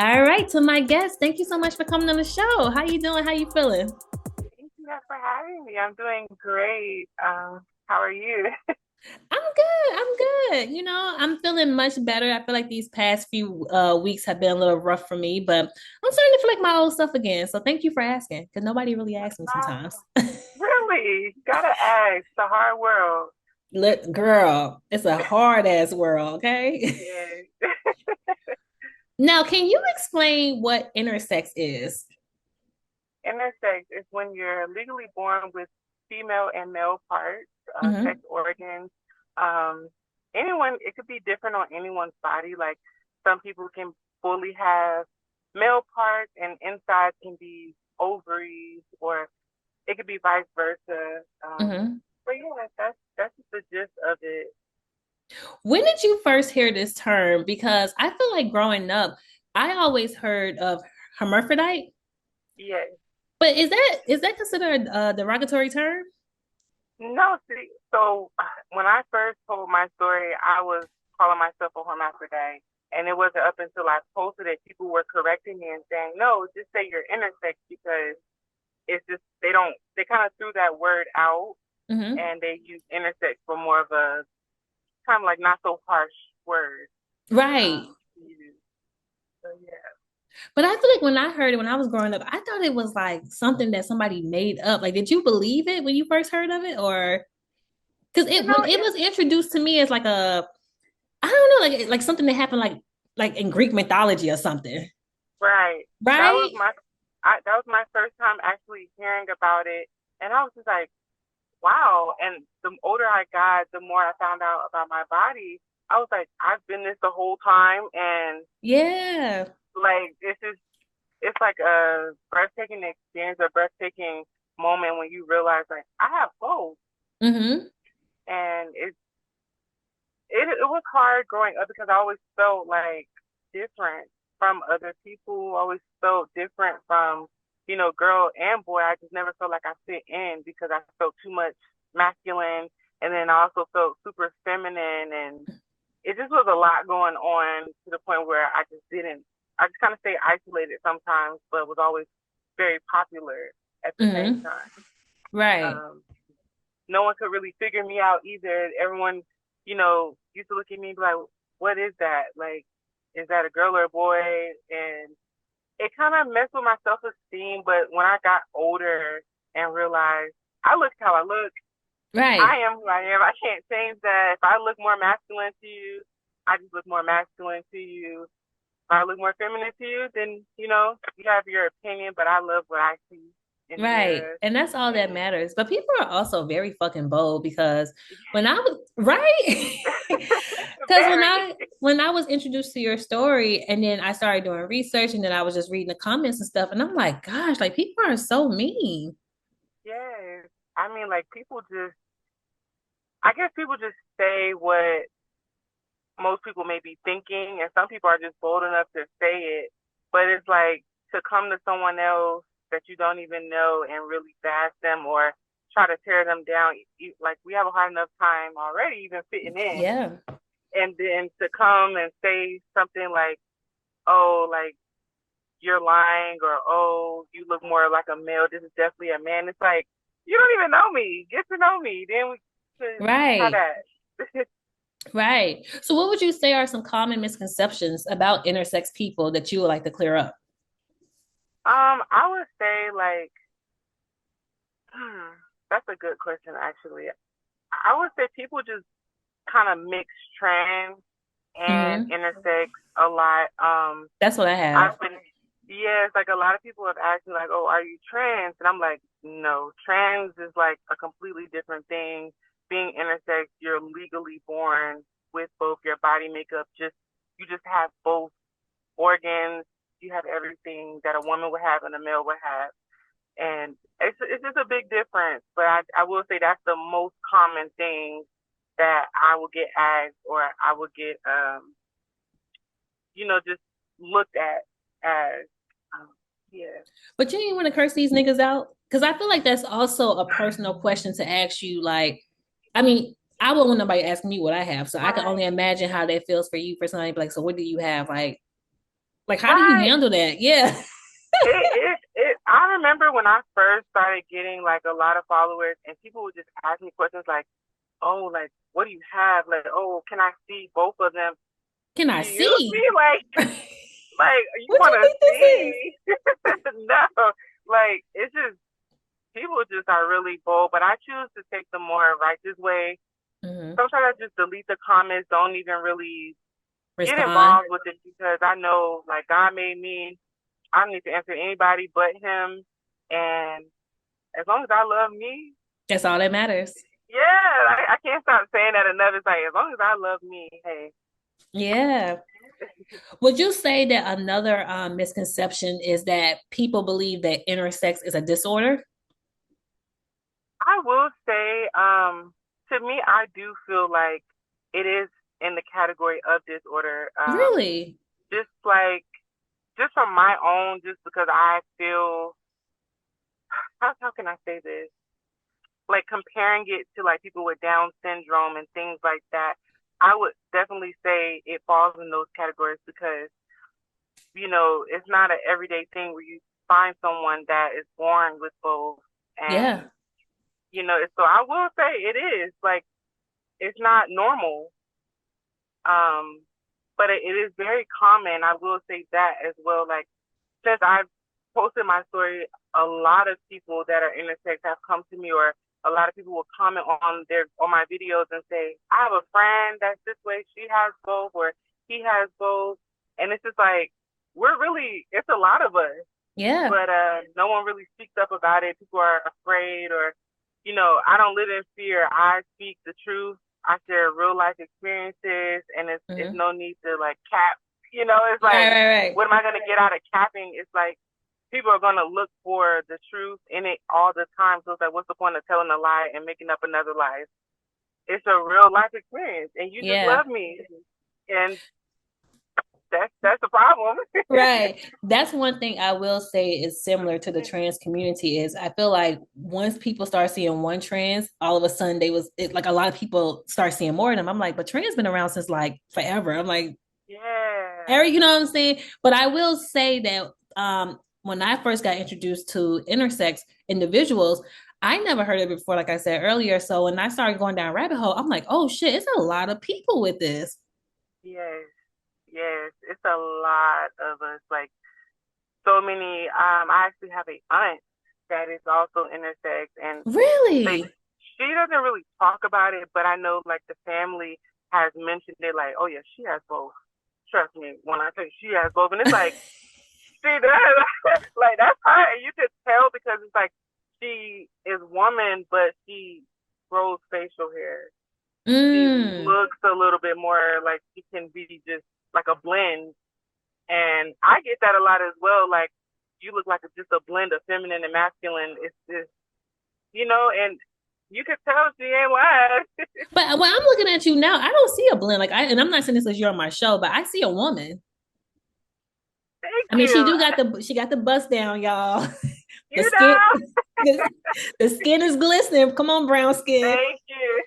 All right, to my guest, thank you so much for coming on the show. How you doing? How you feeling? Thank you guys for having me. I'm doing great. How are you? I'm good. I'm good. I'm feeling much better. I feel like these past few weeks have been a little rough for me, but I'm starting to feel like my old self again. So thank you for asking, because nobody really asks me sometimes. Really? Gotta ask. The hard world. Look, girl, it's a hard ass world, okay? Yeah. Now, can you explain what intersex is? Intersex is when you're legally born with female and male parts, sex Hmm. organs. Um, anyone, it could be different on anyone's body. Like some people can fully have male parts and inside can be ovaries, or it could be vice versa. Hmm. But yeah, that's just the gist of it. When did you first hear this term? Because I feel like growing up, I always heard of hermaphrodite. Yeah. But is that considered a derogatory term? No, see, so when I first told my story, I was calling myself a hermaphrodite. And it wasn't up until I posted it, people were correcting me and saying, no, just say you're intersex because it's just, they kind of threw that word out Hmm. and they use intersex for more of a kind of like not so harsh word. Right. To use. So yeah. But I feel like when I heard it when I was growing up, I thought it was like something that somebody made up. Like, did you believe it when you first heard of it, or because You it know, when it was introduced to me as like a I don't know, like something that happened like in Greek mythology or something, right. That was right? that was my first time actually hearing about it. And I was just like, wow. And the older I got, the more I found out about my body. I was like, I've been this the whole time. And Yeah. like, it's like a breathtaking experience, a breathtaking moment when you realize, like, I have both. Hmm. And it was hard growing up because I always felt like different from other people, always felt different from, girl and boy. I just never felt like I fit in because I felt too much masculine. And then I also felt super feminine. And it just was a lot going on to the point where I just kind of stayed isolated sometimes, but was always very popular at the same Hmm. time. Right. Um, no one could really figure me out either. Everyone, used to look at me and be like, what is that? Like, is that a girl or a boy? And it kind of messed with my self esteem. But when I got older and realized I look how I look, Right. I am who I am. I can't change that. If I look more masculine to you, I just look more masculine to you. If I look more feminine to you, then, you have your opinion, but I love what I see and Right. hear. And that's all that And matters. But people are also very fucking bold because when I was right. Because very. when I was introduced to your story and then I started doing research and then I was just reading the comments and stuff, and I'm like, gosh, like people are so mean. Yes. I mean, like I guess people just say what most people may be thinking, and some people are just bold enough to say it. But it's like to come to someone else that you don't even know and really bash them or try to tear them down. Like we have a hard enough time already even fitting in, Yeah. and then to come and say something like, "Oh, like you're lying," or "Oh, you look more like a male. This is definitely a man." It's like you don't even know me. Get to know me, then we could try Right. that. Right. So what would you say are some common misconceptions about intersex people that you would like to clear up? I would say like, hmm, that's a good question actually. I would say people just kind of mix trans and Hmm. intersex a lot. That's what I have. I've been, yes, like a lot of people have asked me like, "Oh, are you trans?" And I'm like, "No, trans is like a completely different thing. Being intersex, you're legally born with both your body makeup. You just have both organs. You have everything that a woman would have and a male would have." And it's just a big difference. But I will say that's the most common thing that I will get asked or I will get just looked at as um, yeah. But you didn't want to curse these niggas out? Because I feel like that's also a personal question to ask you. Like, I mean, I won't want nobody ask me what I have. So I can Right. only imagine how that feels for you for somebody like, so what do you have? Like, Like, how do you Right. handle that? Yeah. I remember when I first started getting like a lot of followers and people would just ask me questions like, oh, like, what do you have? Like, oh, can I see both of them? Can I Excuse me? see? Like, you What want you to think this is? see? No, like, it's just, people just are really bold, but I choose to take the more righteous way. Hmm. Sometimes I just delete the comments, don't even really get Respond. involved with it because I know, like, God made me. I don't need to answer anybody but Him. And as long as I love me, That's all that matters. yeah, I can't stop saying that enough. It's like, as long as I love me, hey. Yeah. Would you say that another misconception is that people believe that intersex is a disorder? I will say, to me, I do feel like it is in the category of disorder. Really? Just like, just from my own, just because I feel, how can I say this? Like comparing it to like people with Down syndrome and things like that, I would definitely say it falls in those categories because, it's not an everyday thing where you find someone that is born with both. And, Yeah. so I will say it is like, it's not normal. Um, but it is very common. I will say that as well. Like since I've posted my story, a lot of people that are intersex have come to me, or a lot of people will comment on my videos and say, "I have a friend that's this way. She has both, or he has both," and it's just like it's a lot of us, Yeah. but no one really speaks up about it. People are afraid, or I don't live in fear. I speak the truth. I share real life experiences, and it's Hmm. no need to like cap. It's Right, like, right, right. what am I gonna get out of capping? It's like people are gonna look for the truth in it all the time. So it's like, what's the point of telling a lie and making up another lie? It's a real life experience, and you just Yeah. love me, and that's the problem. Right. That's one thing I will say is similar to the trans community is I feel like once people start seeing one trans, all of a sudden like a lot of people start seeing more of them. I'm like, but trans been around since like forever. I'm like, Yeah, Eric, you know what I'm saying? But I will say that when I first got introduced to intersex individuals, I never heard of it before, like I said earlier. So when I started going down rabbit hole, I'm like, oh shit, it's a lot of people with this. yes, yes. It's a lot of us. Like so many. I actually have a aunt that is also intersex, and like Really? she doesn't really talk about it, but I know like the family has mentioned it, like, oh yeah, she has both. Trust me when I say she has both, and it's like she does. Like that's her, and you could tell because it's like she is woman, but she grows facial hair. She Mm. looks a little bit more like she can be just like a blend, and I get that a lot as well. Like you look like just a blend of feminine and masculine. It's just and you could tell she ain't lying. But when I'm looking at you now, I don't see a blend. And I'm not saying this as you're on my show, but I see a woman. Thank I mean, you. she got the bust down, y'all. The You skin, know. the, the skin is glistening. Come on, brown skin. Thank you.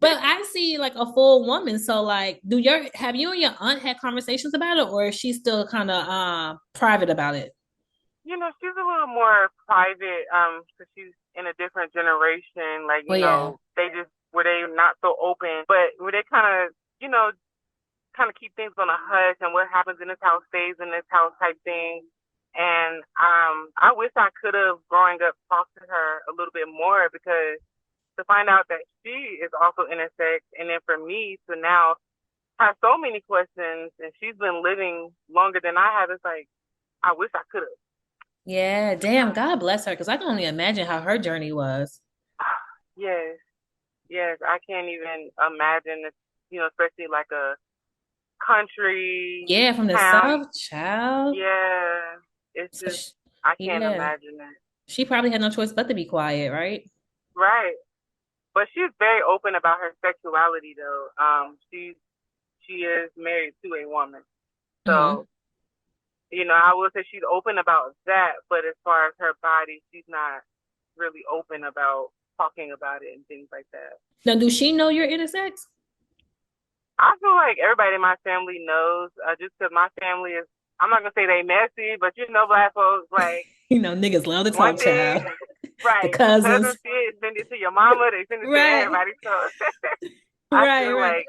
But I see like a full woman. So like, have you and your aunt had conversations about it, or is she still kind of private about it? She's a little more private, because she's in a different generation. Like, Oh yeah. they just were they not so open, but where they kind of keep things on a hush, and what happens in this house stays in this house type thing. And I wish I could have growing up talked to her a little bit more because to find out that she is also intersex, and then for me to now have so many questions, and she's been living longer than I have, it's like I wish I could have. Yeah, damn, God bless her, because I can only imagine how her journey was. Yes, yes, I can't even imagine it, especially like a country Yeah, from the town. South, child. Yeah, it's So just, I can't yeah, imagine it. she probably had no choice but to be quiet, right? Right. But she's very open about her sexuality though. She is married to a woman. Hmm. So, I will say she's open about that, but as far as her body, she's not really open about talking about it and things like that. Now, do she know you're intersex? I feel like everybody in my family knows, just because my family is I'm not gonna say they messy, but black folks like Niggas love to one talk, thing, child. The right? The cousins cousins. see it, send it to your mama, they send it to Right. everybody. So I Right, feel right. like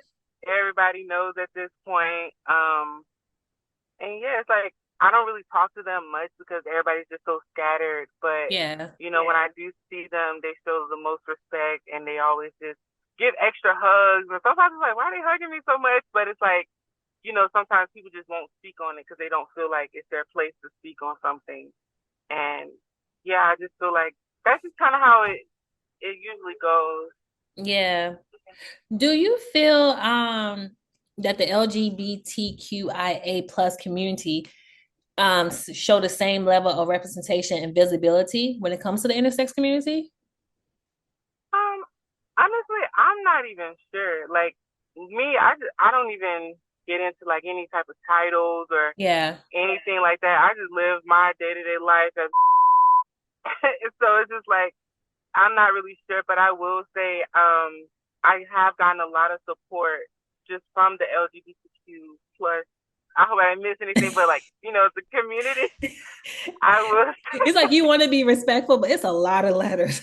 everybody knows at this point. And yeah, it's like I don't really talk to them much because everybody's just so scattered. But Yeah. when I do see them, they show the most respect, and they always just give extra hugs. And sometimes it's like, why are they hugging me so much? But it's like, sometimes people just won't speak on it because they don't feel like it's their place to speak on something. And yeah, I just feel like that's just kind of how it usually goes. Yeah. Do you feel that the LGBTQIA plus community show the same level of representation and visibility when it comes to the intersex community? Um, Honestly, I'm not even sure. Like me, I don't even get into like any type of titles or Yeah. anything like that. I just live my day to day life as so it's just like I'm not really sure, but I will say I have gotten a lot of support just from the LGBTQ plus. I hope I didn't miss anything, but like the community, I will. It's like you want to be respectful, but it's a lot of letters.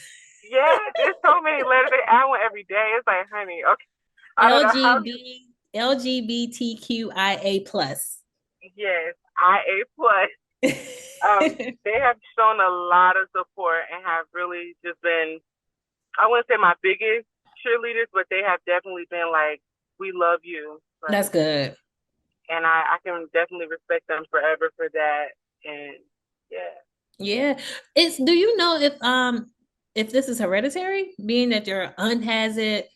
Yeah, there's so many letters. They add one every day. It's like, honey, okay, I don't know how you. LGBTQIA plus. Yes, IA plus. They have shown a lot of support and have really just been, I wouldn't say my biggest cheerleaders, but they have definitely been like, we love you. That's Like, good. and I can definitely respect them forever for that. And yeah. Yeah. It's do you know if this is hereditary, being that your aunt has it?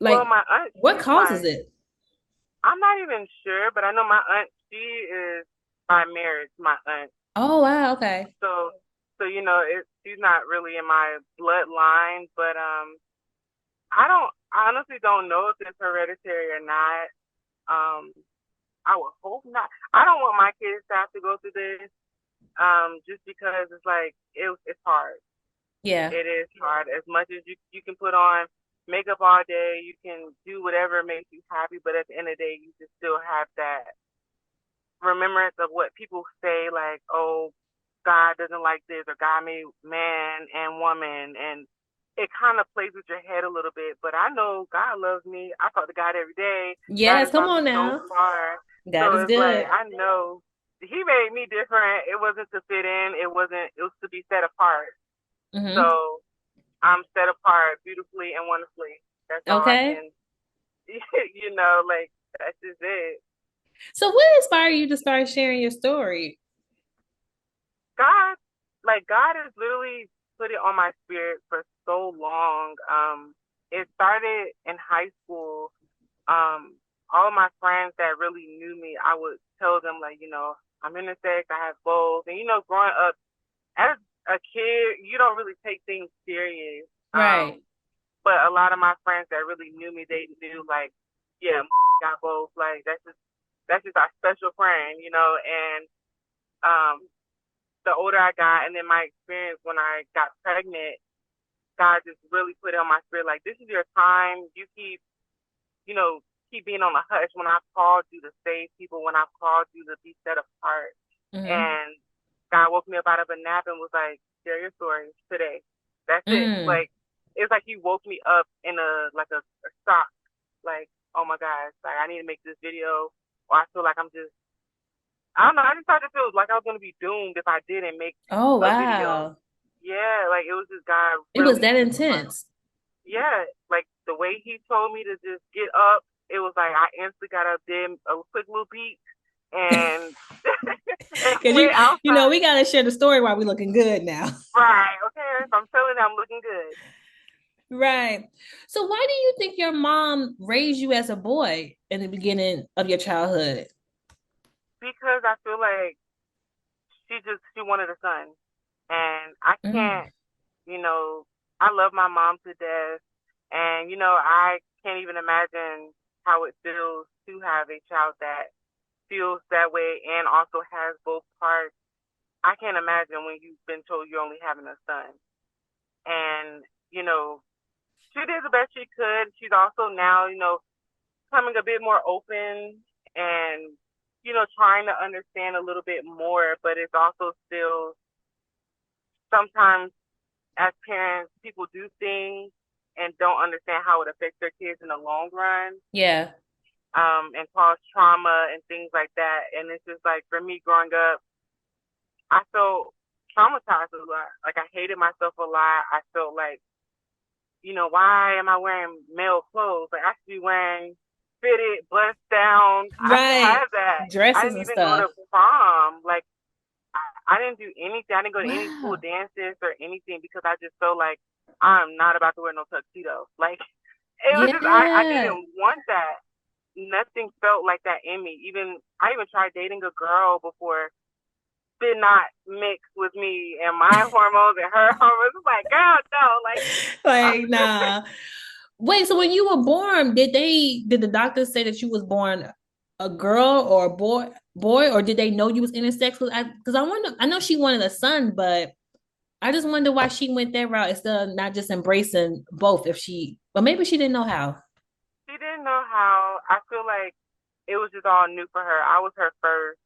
Well, Like my aunt, what causes it? I'm not even sure, but I know my aunt, she is by marriage, my aunt. Oh wow, okay. She's not really in my bloodline, but I honestly don't know if it's hereditary or not. Um, I would hope not. I don't want my kids to have to go through this. Just because it's like it's hard. Yeah. It is hard. As much as you can put on makeup all day, you can do whatever makes you happy, but at the end of the day, you just still have that remembrance of what people say, like, oh, God doesn't like this, or God made man and woman, and it kind of plays with your head a little bit. But I know God loves me. I talk to God every day. God Yes, has come brought me on so now. far. God So is it's like good. I know He made me different. It wasn't to fit in. It wasn't. It was to be set apart. Hmm. So I'm set apart beautifully and wonderfully. That's all I Okay. can. Like that's just it. So what inspired you to start sharing your story? God, like God has literally put it on my spirit for so long. It started in high school. All my friends that really knew me, I would tell them like, I'm intersex, I have both, and growing up as a kid, you don't really take things serious. Right. But a lot of my friends that really knew me, they knew like, yeah, got both. Like that's just our special friend, and um the older I got, and then my experience when I got pregnant, God just really put it on my spirit like, this is your time. You keep being on the hush when I've called you to save people, when I've called you to be set apart. Hmm. And God woke me up out of a nap and was like, share your story today. That's it. Mm. Like, it's like He woke me up in a shock. Like, oh my gosh, like I need to make this video, or I feel like I don't know. I just started to feel like I was gonna be doomed if I didn't make Oh a video. wow. Yeah, like it was just God It was really that just put, intense. yeah, like the way He told me to just get up, it was like I instantly got up, did a quick little beat, and and Because went we outside. gotta share the story while we're looking good now. Right, okay. So I'm feeling I'm looking good Right. So why do you think your mom raised you as a boy in the beginning of your childhood? because I feel like she wanted a son, and I Mm, can't, you know, I love my mom to death, and I can't even imagine how it feels to have a child that feels that way and also has both parts. I can't imagine when you've been told you're only having a son. And, she did the best she could. She's also now, becoming a bit more open and, trying to understand a little bit more, but it's also still sometimes as parents, people do things and don't understand how it affects their kids in the long run, Yeah. and cause trauma and things like that. And it's just like for me growing up, I felt traumatized a lot. Like I hated myself a lot. I felt like, why am I wearing male clothes? Like I should be wearing fitted, bust down. I should Right. have that. I Dresses didn't and even go stuff. to prom. Like I didn't do anything. I didn't go to any school Wow. dances or anything because I just felt like I'm not about to wear no tuxedo. Like it was just I Yeah. didn't want that. Nothing felt like that in me. Even I even tried dating a girl before, did not mix with me and my hormones and her hormones. It's like, girl, no, like Like, nah. Wait, so when you were born, did the doctors say that you was born a girl or a boy, or did they know you was intersex? Because I wonder, I know she wanted a son, but I just wonder why she went that route instead of not just embracing both if she, but maybe she didn't know how. she didn't know how. I feel like it was just all new for her. I was her first.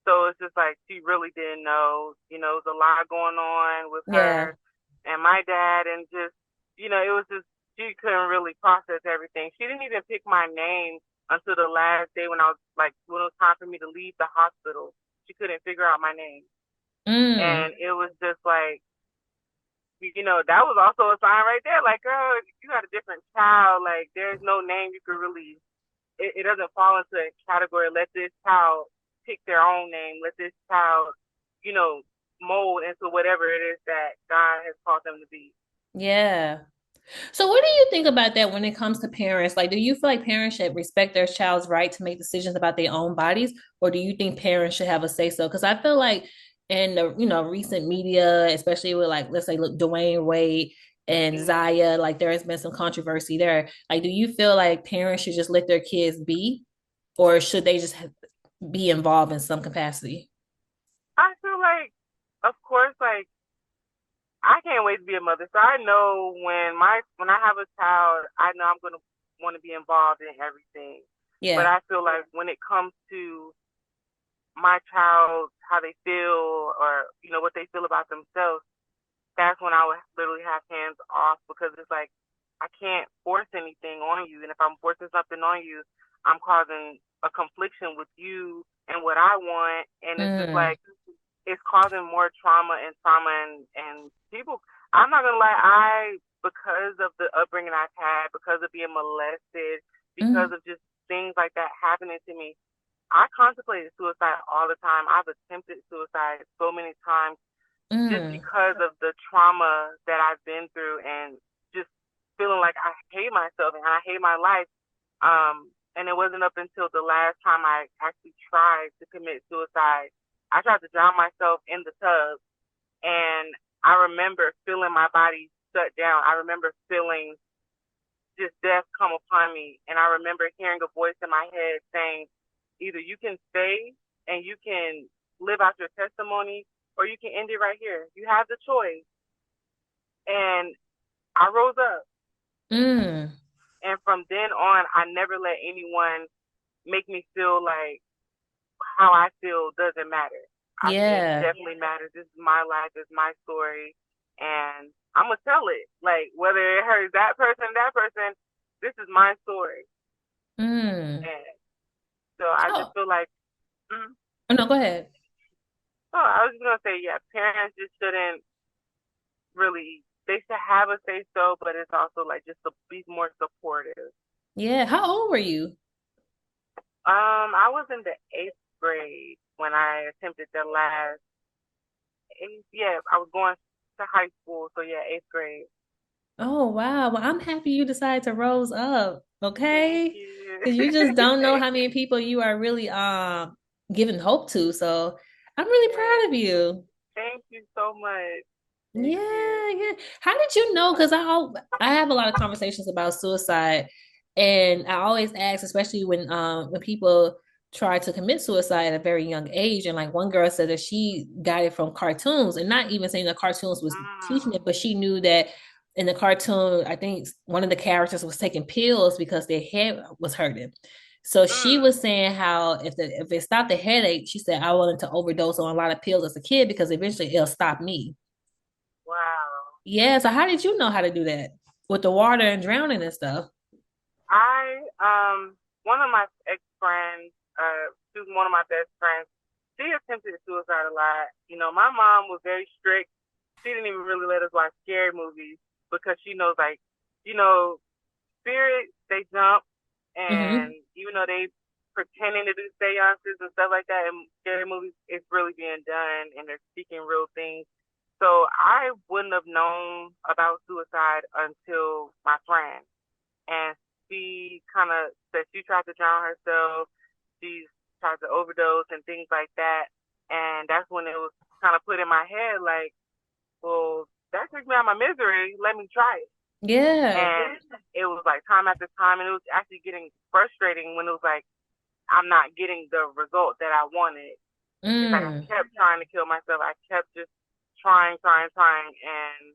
So it's just like she really didn't know, there's a lot going on with Yeah. her and my dad and just, it was just she couldn't really process everything. She didn't even pick my name until the last day when I was like when it was time for me to leave the hospital. She couldn't figure out my name. Mm. And it was just like, that was also a sign right there. Like, girl, you got a different child. Like, there's no name you could really. It doesn't fall into a category. Let this child pick their own name. Let this child, you know, mold into whatever it is that God has called them to be. Yeah. So what do you think about that when it comes to parents? Like, do you feel like parents should respect their child's right to make decisions about their own bodies, or do you think parents should have a say so? Because I feel like in the recent media, especially with like let's say look Dwayne Wade and Mm-hmm. Zaya, like there has been some controversy there. Like, do you feel like parents should just let their kids be, or should they just be involved in some capacity? I feel like, of course, like I can't wait to be a mother. So I know when I have a child, I know I'm gonna want to be involved in everything. But Yeah. I feel like when it comes to my child, how they feel, or what they feel about themselves, that's when I would literally have hands off because it's like I can't force anything on you, and if I'm forcing something on you, I'm causing a confliction with you and what I want, and it's just Mm, like it's causing more trauma and people. I'm not gonna lie, I because of the upbringing I've had, because of being molested, because mm, of just things like that happening to me, I contemplated suicide all the time. I've attempted suicide so many times just mm, because of the trauma that I've been through and just feeling like I hate myself and I hate my life. And it wasn't up until the last time I actually tried to commit suicide. I tried to drown myself in the tub, and I remember feeling my body shut down. I remember feeling just death come upon me, and I remember hearing a voice in my head saying, either you can stay and you can live out your testimony, or you can end it right here. You have the choice. And I rose up. mm. And from then on, I never let anyone make me feel like how I feel doesn't matter. It Yeah. definitely matters. This is my life. It's my story. And I'm going to tell it. Like, whether it hurts that person, this is my story. Mm. And so I just Oh, feel like, mm, oh no, go ahead. oh, I was just going to say, yeah, parents just shouldn't really, they should have a say so, but it's also like just to be more supportive. Yeah. How old were you? I was in the eighth grade when I attempted the last eighth. Yeah, I was going to high school, so yeah, eighth grade. Oh, wow. Well, I'm happy you decided to rose up. Thank Okay. you. Because you just don't know Thank how many you. people you are really giving hope to. So I'm really Yes. proud of you. Thank you so much. Thank you. Yeah, yeah. How did you know? Because I have a lot of conversations about suicide, and I always ask, especially when people try to commit suicide at a very young age. And like one girl said that she got it from cartoons, and not even saying that cartoons was teaching Mm. it, but she knew that in the cartoon, I think one of the characters was taking pills because their head was hurting. So she Mm. was saying how if it stopped the headache, she said I wanted to overdose on a lot of pills as a kid because eventually it'll stop me. Wow. Yeah. So how did you know how to do that with the water and drowning and stuff? One of my ex friends, she was one of my best friends. She attempted suicide a lot. You know, my mom was very strict. She didn't even really let us watch scary movies because she knows, like, you know, spirits, they jump, and Hmm. even though they pretending to do seances and stuff like that in scary movies, it's really being done and they're speaking real things. So I wouldn't have known about suicide until my friend. And she kind of said she tried to drown herself. She tried to overdose and things like that. And that's when it was kind of put in my head, like, well, that took me out of my misery. Let me try it. Yeah. And it was like time after time, and it was actually getting frustrating when it was like I'm not getting the result that I wanted. It's like I Mm. kept trying to kill myself. I kept just trying, and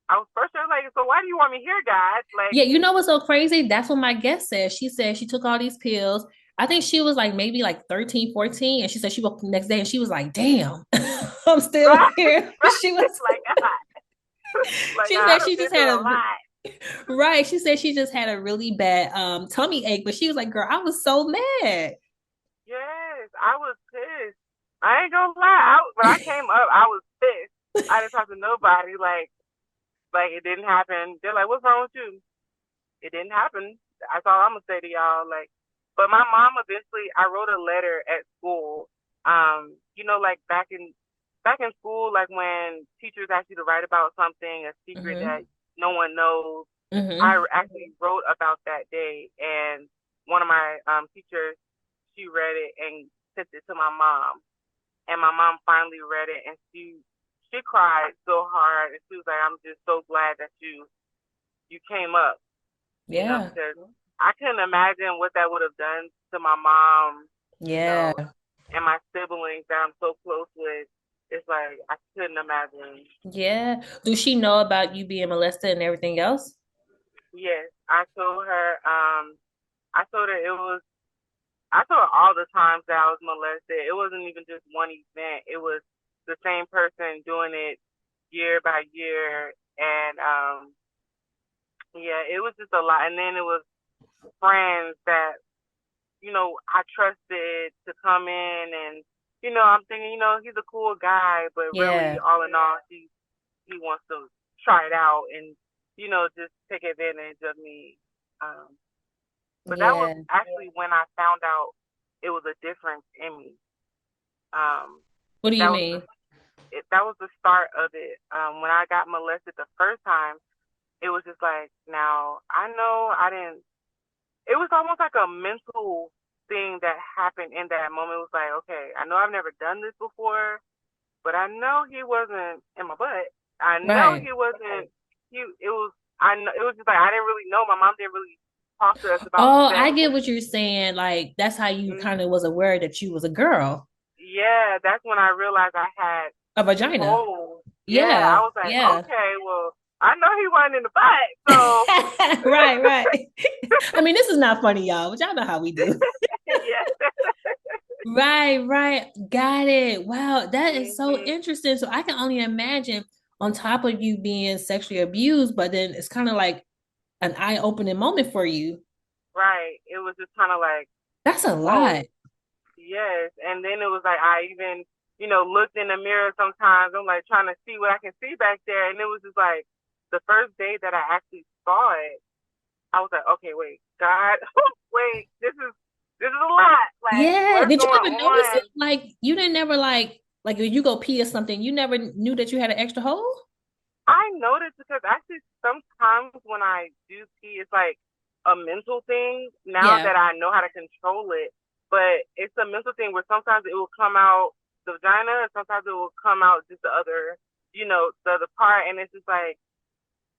I was frustrated. Like, so why do you want me here, God? Like, Yeah, you know what's so crazy? That's what my guest said. She said she took all these pills. I think she was like maybe like 13, 14, and she said she woke up the next day and she was like, damn, I'm still right, here. She was like like she I said done she been just through had a a lot. right. She said she just had a really bad tummy ache, but she was like, girl, I was so mad. Yes, I was pissed. I ain't gonna lie. When I came up, I was pissed. I didn't talk to nobody. Like it didn't happen. They're like, "What's wrong with you?" It didn't happen. That's all I'm gonna say to y'all. Like, but my mom eventually, I wrote a letter at school. You know, like back in school, like when teachers ask you to write about something, a secret that Hmm. no one knows. I Hmm. actually wrote about that day, and one of my teachers, she read it and sent it to my mom, and my mom finally read it, and she cried so hard, and she was like, "I'm just so glad that you came up," you know, Yeah. because I couldn't imagine what that would have done to my mom, you Yeah. know, and my siblings that I'm so close with. It's like I couldn't imagine. Yeah. Does she know about you being molested and everything else? Yes, I told her. I told her it was. I told her all the times that I was molested. It wasn't even just one event. It was the same person doing it year by year, and yeah, it was just a lot. And then it was friends that I trusted to come in, and I'm thinking, he's a cool guy, but really, Yeah. all in all, he wants to try it out and just take advantage of me. Um, but that was Yeah. actually when I found out it was a difference in me. Um, What do you that was the mean? that was the start of it. When I got molested the first time, it was just like, now I know I didn't. It was almost like a mental thing that happened in that moment. It was like, okay, I know I've never done this before, but I know he wasn't in my butt. I know Right. he wasn't. He. It was. I know. It was just like I didn't really know. My mom didn't really talk to us about Oh, I sex. get what you're saying. Like that's how you kind of Mm, was aware that you was a girl, yeah, that's when I realized I had a two vagina. holes. Yeah, I Yeah. was like, Yeah. okay, well, I know he wasn't in the butt, so Right, right. I mean, this is not funny, y'all, but y'all know how we do. yeah. Right, right. Got it. Wow, that is so hmm interesting. So I can only imagine on top of you being sexually abused, but then it's kind of like an eye-opening moment for you. Right. It was just kind of like, That's a lot. whoa, yes. And then it was like I even, looked in the mirror sometimes. I'm like trying to see what I can see back there, and it was just like the first day that I actually saw it, I was like, okay, wait, God, wait, this is a lot. Like, Yeah. what's Did you going ever notice on? it? Like you didn't never like if you go pee or something, you never knew that you had an extra hole? I noticed because actually sometimes when I do pee, it's like a mental thing now Yeah. that I know how to control it. But it's a mental thing where sometimes it will come out the vagina and sometimes it will come out just the other, the other part. And it's just like,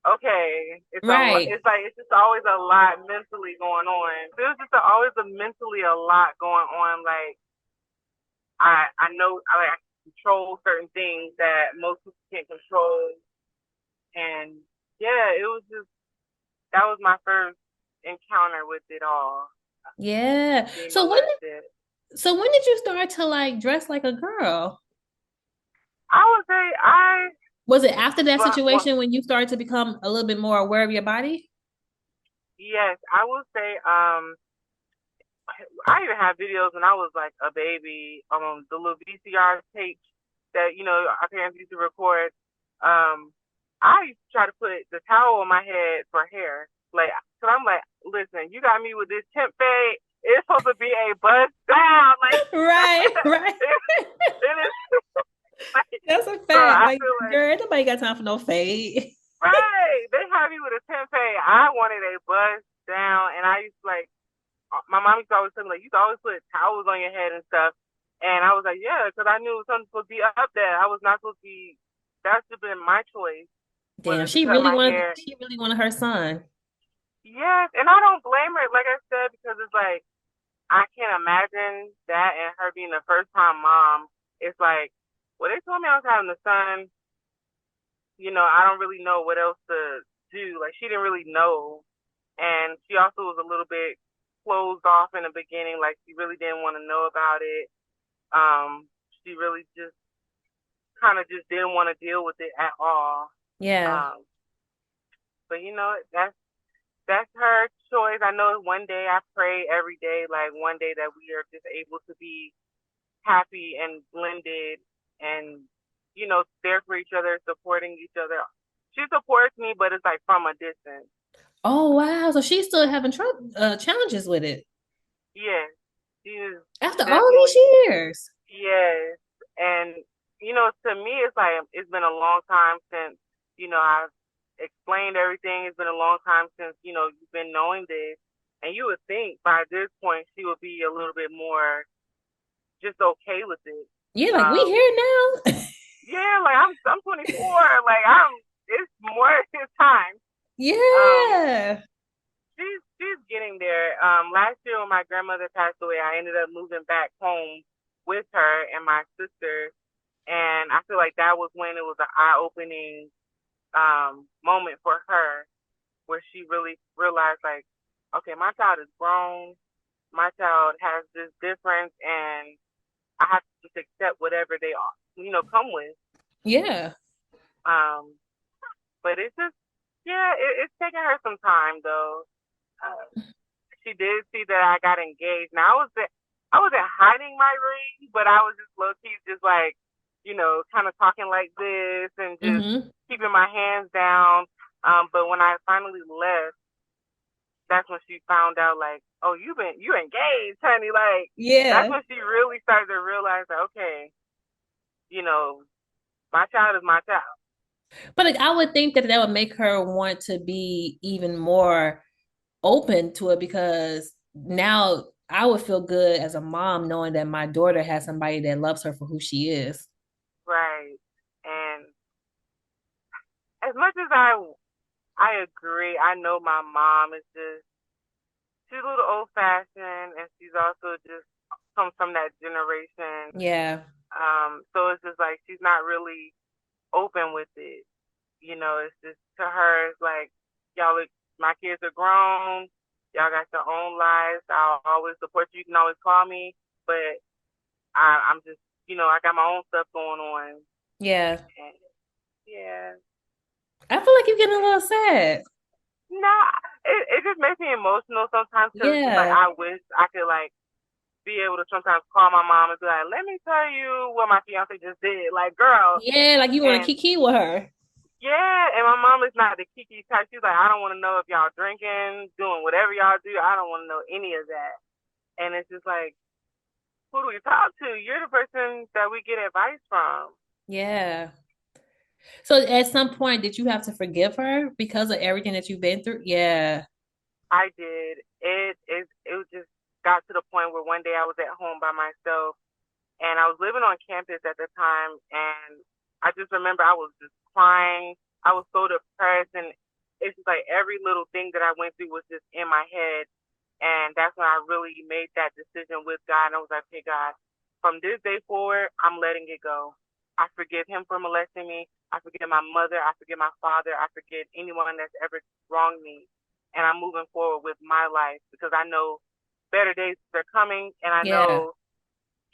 okay, Right. it's like, it's just always a lot mentally going on. There's just always mentally a lot going on. Like, I know I can control certain things that most people can't control. And yeah, it was just that was my first encounter with it all. Yeah. being So molested. when did you start to like dress like a girl? I would say Was it after that well, situation when you started to become a little bit more aware of your body? yes, I will say, I even have videos when I was like a baby, the little VCR tapes that, our parents used to record. Um, I used to try to put the towel on my head for hair. Like, cause I'm like, listen, you got me with this temp fade. It's supposed to be a buzz down. Like, Right, right. it is like, That's a so fact. I Like, feel like, girl, nobody got time for no fade. right, they have me with a temp fade. I wanted a buzz down, and I used to like, my mom used to always tell me like, you used to always put towels on your head and stuff. And I was like, yeah, because I knew something supposed to be up there. I was not supposed to be. That should have been my choice, Damn, whether to cut my hair. she really wanted her son. Yes, and I don't blame her. Like I said, because it's like I can't imagine that and her being the first time mom. It's like, well, they told me I was having a son. I don't really know what else to do. Like she didn't really know, and she also was a little bit closed off in the beginning. Like she really didn't want to know about it. She really just kind of just didn't want to deal with it at all. Yeah. Um, but that's her choice. I know one day I pray every day, like one day that we are just able to be happy and blended and there for each other, supporting each other. She supports me, but it's like from a distance. Oh wow. So she's still having trouble challenges with it Yes, she is after all these definitely years. yes. And to me, it's like it's been a long time since I've explained everything. It's been a long time since you've been knowing this, and you would think by this point she would be a little bit more just okay with it. Yeah, like we Um, here now. yeah, like I'm 24. Like it's more it's time. Um, Yeah. she's getting there. Last year when my grandmother passed away, I ended up moving back home with her and my sister, and I feel like that was when it was an eye opening moment for her, where she really realized like, okay, my child is grown, my child has this difference, and I have to just accept whatever they are, come with. Yeah. Um, but it's just, yeah, it's taking her some time though. Uh, she did see that I got engaged. Now I wasn't hiding my ring, but I was just low key, just like, kind of talking like this and just Hmm. keeping my hands down. But when I finally left, that's when she found out like, oh, you engaged, honey. Like that's Yeah. when she really started to realize that okay, you know, my child is my child. But like, I would think that that would make her want to be even more open to it because now I would feel good as a mom knowing that my daughter has somebody that loves her for who she is. Right. And as much as I agree, I know my mom is just she's a little old fashioned and she's also just comes from that generation. Yeah. So it's just like she's not really open with it. It's just to her it's like y'all my kids are grown, y'all got your own lives, I'll always support you, you can always call me, but I'm just I got my own stuff going on. Yeah. And yeah. I feel like you're getting a little sad. Nah, it just makes me emotional sometimes because it's just like Yeah. I wish I could like be able to sometimes call my mom and be like, "Let me tell you what my fiance just did." Like, girl, Yeah, like you want to and kiki with her. yeah, and my mom is not the kiki type. She's like, "I don't want to know if y'all drinking, doing whatever y'all do. I don't want to know any of that." And it's just like, who do we talk to? You're the person that we get advice from. Yeah. So at some point, did you have to forgive her because of everything that you've been through? Yeah. I did. It just got to the point where one day I was at home by myself and I was living on campus at the time, and I just remember I was just crying. I was so depressed, and it's just like every little thing that I went through was just in my head, and that's when I really made that decision with God. And I was like, "Hey, God, from this day forward, I'm letting it go. I forgive him for molesting me. I forgive my mother. I forgive my father. I forgive anyone that's ever wronged me, and I'm moving forward with my life because I know." better days are coming, and I Yeah. know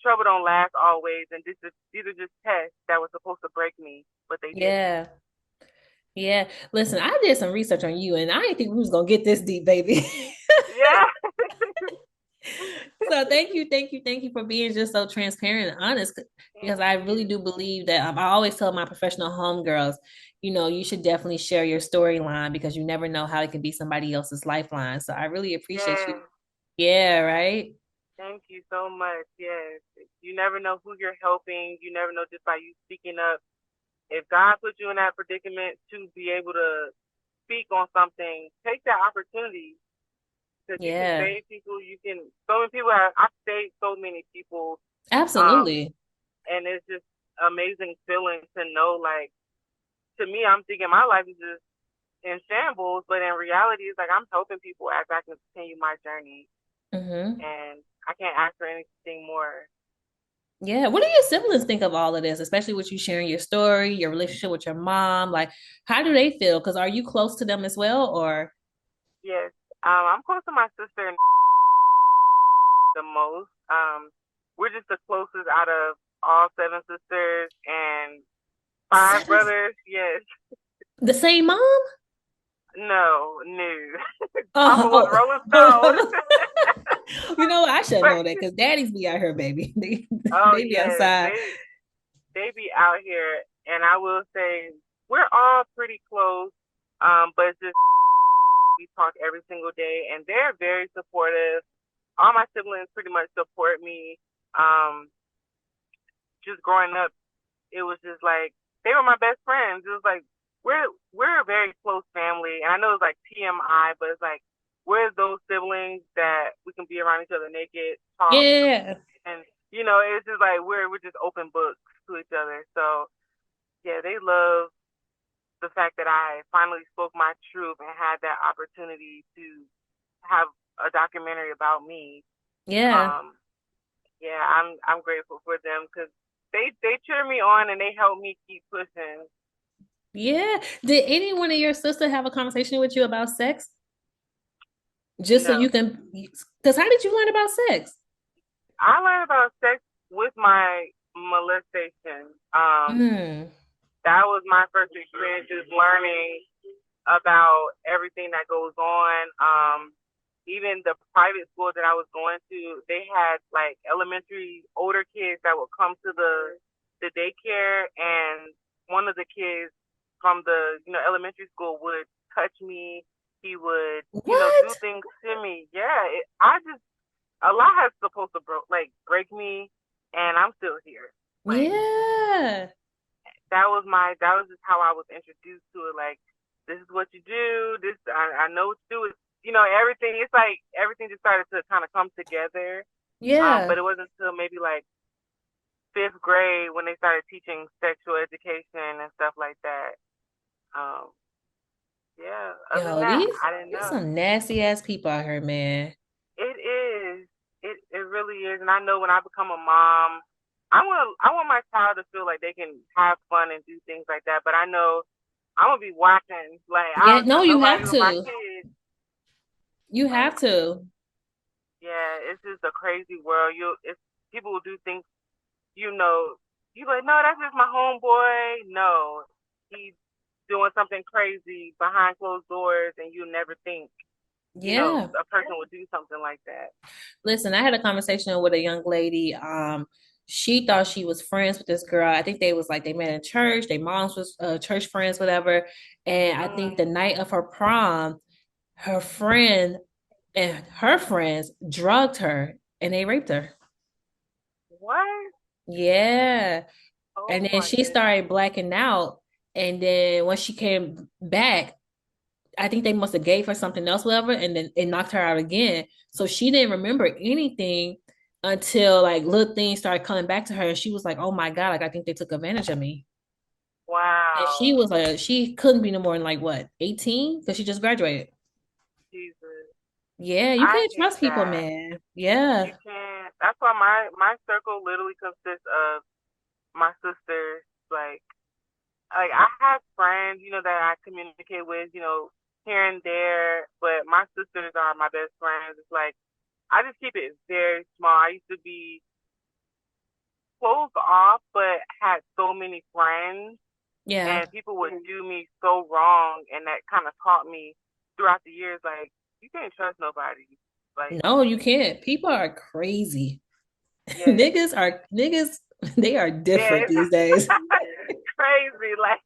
trouble don't last always, and these are just tests that were supposed to break me, but they didn't. Yeah. Yeah. Listen, I did some research on you and I didn't think we was gonna get this deep, baby. Yeah. So thank you for being just so transparent and honest because Thank I really you. do believe that I always tell my professional homegirls, you should definitely share your storyline because you never know how it can be somebody else's lifeline. So I really appreciate you. Yes. Yeah, right? Thank you so much. Yes. You never know who you're helping. You never know just by you speaking up. If God put you in that predicament to be able to speak on something, take that opportunity because you can Yeah, save people. You can, so many people have, I've saved so many people. Um, absolutely. and it's just amazing feeling to know, like, to me, I'm thinking my life is just in shambles, but in reality, it's like I'm helping people as I continue my journey, Hmm. and I can't ask for anything more. Yeah. What do your siblings think of all of this, especially with you sharing your story, your relationship with your mom? Like, how do they feel? Because are you close to them as well, or? Yes, I'm close to my sister the most. We're just the closest out of all seven sisters and five Seven? brothers. Yes, The same mom? no, no. Papa was Oh, Rolling Stone, oh. You know what? I should but know that because daddies be out here, baby. oh They be yes, outside. they be out here, and I will say we're all pretty close. But it's just we talk every single day, and they're very supportive. All my siblings pretty much support me. Um, just growing up, it was just like they were my best friends. It was like we're a very close family, and I know it's like TMI, but it's like we're those siblings that we can be around each other naked, talk, Yeah. and it's just like we're just open books to each other. So yeah, they love the fact that I finally spoke my truth and had that opportunity to have a documentary about me. Yeah. Um, yeah, I'm grateful for them because they cheer me on and they help me keep pushing. Yeah. Did any one of your sisters have a conversation with you about sex? Just so No, you can, because how did you learn about sex? I learned about sex with my molestation. Mm. That was my first experience, just learning about everything that goes on. Even the private school that I was going to, they had like elementary older kids that would come to the daycare, and one of the kids from the elementary school would touch me. He would do What? things to me. Yeah, I just a lot has supposed to break me, and I'm still here. Like Yeah. that was just how I was introduced to it. Like, this is what you do. This I know what to do. It's everything. It's like everything just started to kind of come together. Yeah. But it wasn't until maybe like fifth grade when they started teaching sexual education and stuff like that. Um, yeah. Other than Yo, that, these I didn't there's know. some nasty ass people out here, man. It is. It really is. And I know when I become a mom, I want my child to feel like they can have fun and do things like that. But I know I'm gonna be watching. Like, I Yeah, don't no, trust you nobody have with my to. kids. You have Like, to. yeah, it's just a crazy world. If people will do things, you know, you like, no, that's just my homeboy. No, he's doing something crazy behind closed doors, and you never think, Yeah. a person would do something like that. Listen, I had a conversation with a young lady. She thought she was friends with this girl. I think they met in church. Their moms was church friends, whatever. And I think the Mm, night of her prom, her friend and her friends drugged her and they raped her. what? Yeah. And Oh then my she goodness. started blacking out. And then when she came back, I think they must have gave her something else, whatever, and then it knocked her out again. So she didn't remember anything until like little things started coming back to her, and she was like, "Oh my God, like I think they took advantage of me." And she Wow. was like, she couldn't be no more than like what, 18? Because she just graduated. Jesus. Yeah, you I can't hate trust people, that. man. You Yeah. can't. That's why my circle literally consists of my sisters. Like I have friends, that I communicate with, here and there, but my sisters are my best friends. It's like I just keep it very small. I used to be closed off, but had so many friends, Yeah. and people would do me so wrong, and that kind of taught me throughout the years, like you can't trust nobody. Like, No, you can't. People are crazy. yes, Niggas, they are different yeah, these days. it's crazy. Like,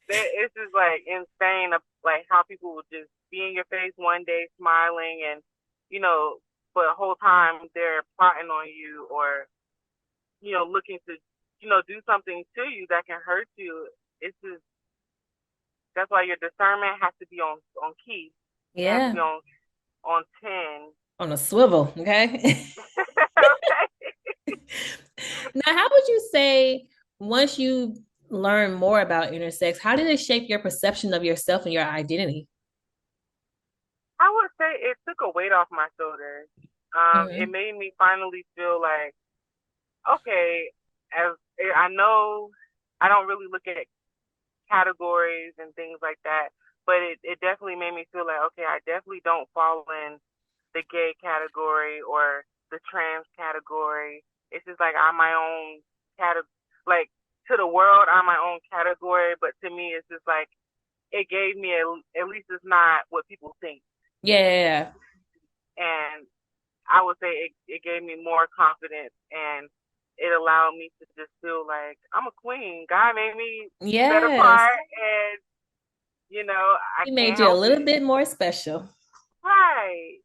it's just like insane, like how people will just be in your face one day smiling, and you know, but the whole time they're plotting on you, or looking to do something to you that can hurt you. It's just that's why your discernment has to be on key. It has to be Yeah. on 10. On a swivel, okay? Okay. Now, how would you say once you learn more about intersex, how did it shape your perception of yourself and your identity? I would say it took a weight off my shoulders. It Hmm. made me finally feel like, okay, as I know, I don't really look at categories and things like that. But it definitely made me feel like, okay, I definitely don't fall in the gay category or the trans category. It's just like I'm my own category. Like, to the world, I'm my own category, but to me, it's just like it gave me at least it's not what people think, Yeah. and I would say it gave me more confidence, and it allowed me to just feel like I'm a queen. God made me set Yes. apart, and I He can't made you a help little it. bit more special. Right.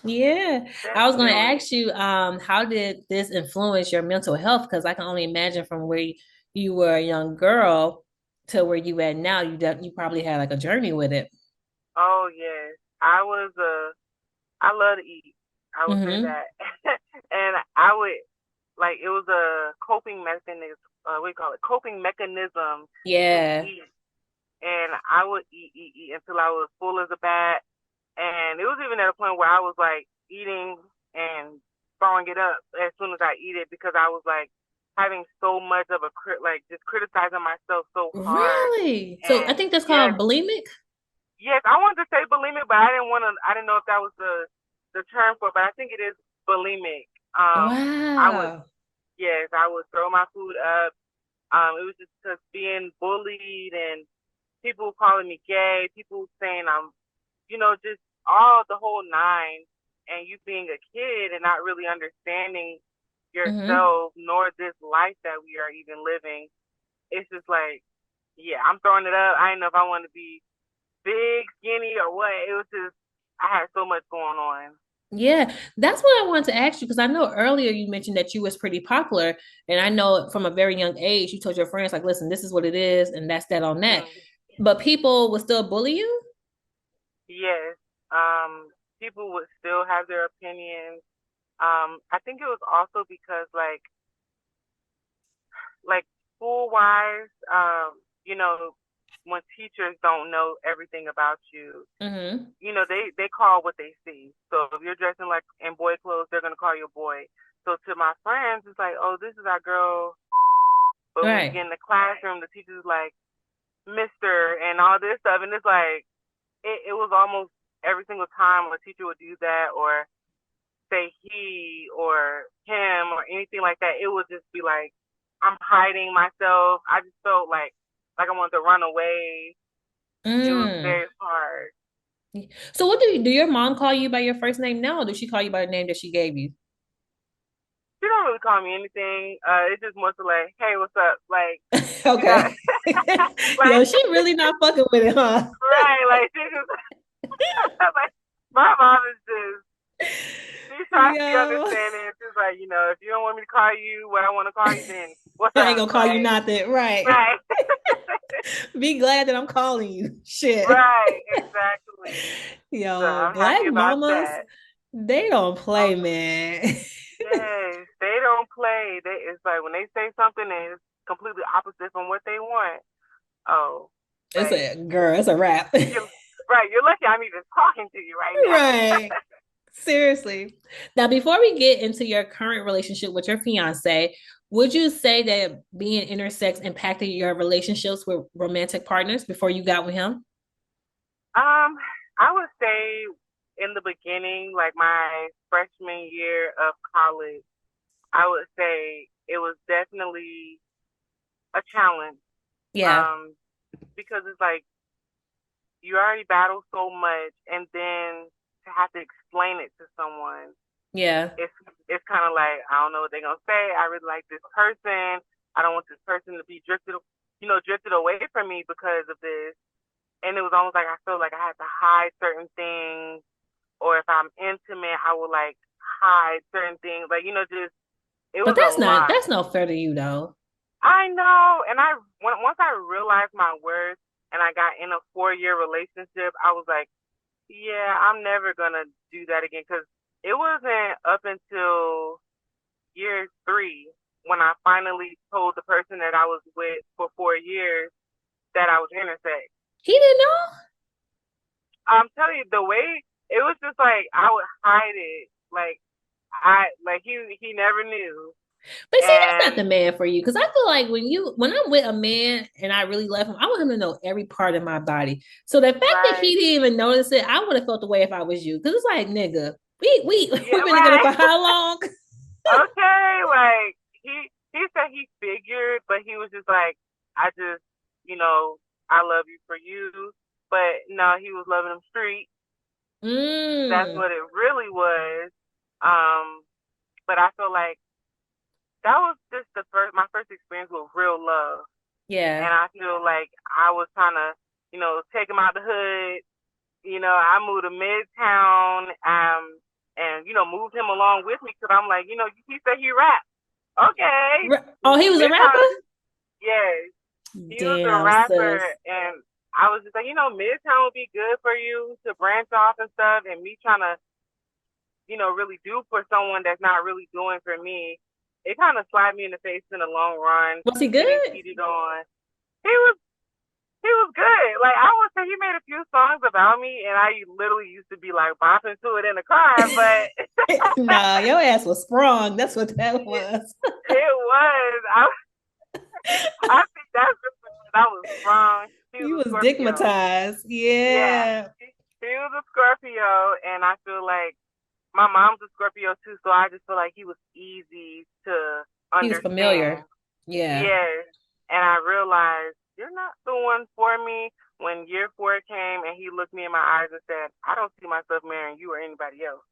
Yeah. I was going to Definitely. ask you, how did this influence your mental health? Because I can only imagine from where you were a young girl to where you at now, you probably had like a journey with it. Oh yes. I love to eat. I would say Hmm. that. And I would like it was a coping mechanism, what do you call it? Coping mechanism to Yeah. eat. And I would eat until I was full as a bat. And it was even at a point where I was like eating and throwing it up as soon as I eat it, because I was like having so much of like just criticizing myself so hard. Really? So I And think that's yes, called bulimic. yes, I wanted to say bulimic, but I didn't know if that was the term for it, but I think it is bulimic. I would, Wow. yes, I would throw my food up. It was just because being bullied and people calling me gay, people saying I'm, just all the whole nine, and you being a kid and not really understanding Hmm. yourself nor this life that we are even living. It's just like, yeah, I'm throwing it up. I didn't know if I wanted to be big, skinny, or what. It was just I had so much going on. Yeah, that's what I wanted to ask you because I know earlier you mentioned that you was pretty popular, and I know from a very young age you told your friends like, "Listen, this is what it is, and that's that on that." Mm-hmm. But people will still bully you. Yes, people would still have their opinions. I think it was also because like school wise, when teachers don't know everything about you, Hmm. they call what they see. So if you're dressing like in boy clothes, they're gonna call you a boy. So to my friends, it's like, oh, this is our girl. But when you Right. get in the classroom, the teacher's like, Mister, and all this stuff, and it's like it was almost every single time a teacher would do that or say he or him or anything like that, it would just be like I'm hiding myself. I just felt like I wanted to run away. It was Mm. very hard. So what do your mom call you by your first name now, or does she call you by the name that she gave you? She don't really call me anything. It's just more so like, hey, what's up? Like, you know, Okay. like Yo, she really not fucking with it, huh? right, like she just like my mom is just she tries to be Yo, understanding. She's like, if you don't want me to call you what I want to call you, then what's I ain't up? gonna call you Like, nothing. Right. right, Be glad that I'm calling you. Shit. right, exactly. So Yo, I'm happy black about mamas, that. they don't Oh play, man. yes, they don't play. It's like when they say something and it's completely opposite from what they want. Oh, It's like a girl, it's a wrap. you're right. You're lucky I'm even talking to you right now. Right. Seriously. Now, before we get into your current relationship with your fiance, would you say that being intersex impacted your relationships with romantic partners before you got with him? I would say in the beginning, like my freshman year of college, I would say it was definitely a challenge. Yeah. Um, because it's like you already battle so much, and then to have to explain it to someone, Yeah. it's it's kind of like I don't know what they're gonna say. I really like this person. I don't want this person to be drifted away from me because of this. And it was almost like I felt like I had to hide certain things, or if I'm intimate, I would like hide certain things. Like just it But was a lot. that's not fair to you though. I know, and once I realized my worth, and I got in a 4-year relationship, I was like, yeah, I'm never gonna do that again because it wasn't up until year 3 when I finally told the person that I was with for 4 years that I was intersex. He didn't know. I'm telling you, the way it was just like I would hide it, like I like he never knew, But see, that's not and the man for you. Because I feel like when I'm with a man and I really love him, I want him to know every part of my body. So the fact that he right, didn't even notice it, I would have felt the way if I was you. Because it's like, nigga, we yeah, we've been together for right, how long? okay, like he said he figured, but he was just like I just I love you for you, but no, he was loving them street. That's Mm, what it really was. Um, but I feel like that was just my first experience with real love. And yeah. I feel like I was trying to, take him out the hood. I moved to Midtown, and moved him along with me because I'm like, he said he rap. Okay, Oh, he was a rapper? Midtown, yes, he was a Damn, rapper, sis. and I was just like, Midtown would be good for you to branch off and stuff, and me trying to, really do for someone that's not really doing for me. It kind of slapped me in the face in the long run, Was he getting good? cheated on. He was he was good. Like I would say, he made a few songs about me, and I literally used to be like bopping to it in the car. But Nah, your ass was sprung. That's what that it, was. it was. I think that's just because I was wrong. He You was a was Scorpio. stigmatized. Yeah, Yeah. he was a Scorpio, and I feel like my mom's a Scorpio too. So I just feel like he was easy to He was understand. familiar. Yeah. Yes, and I realized you're not the one for me. When year 4 came and he looked me in my eyes and said, I don't see myself marrying you or anybody else.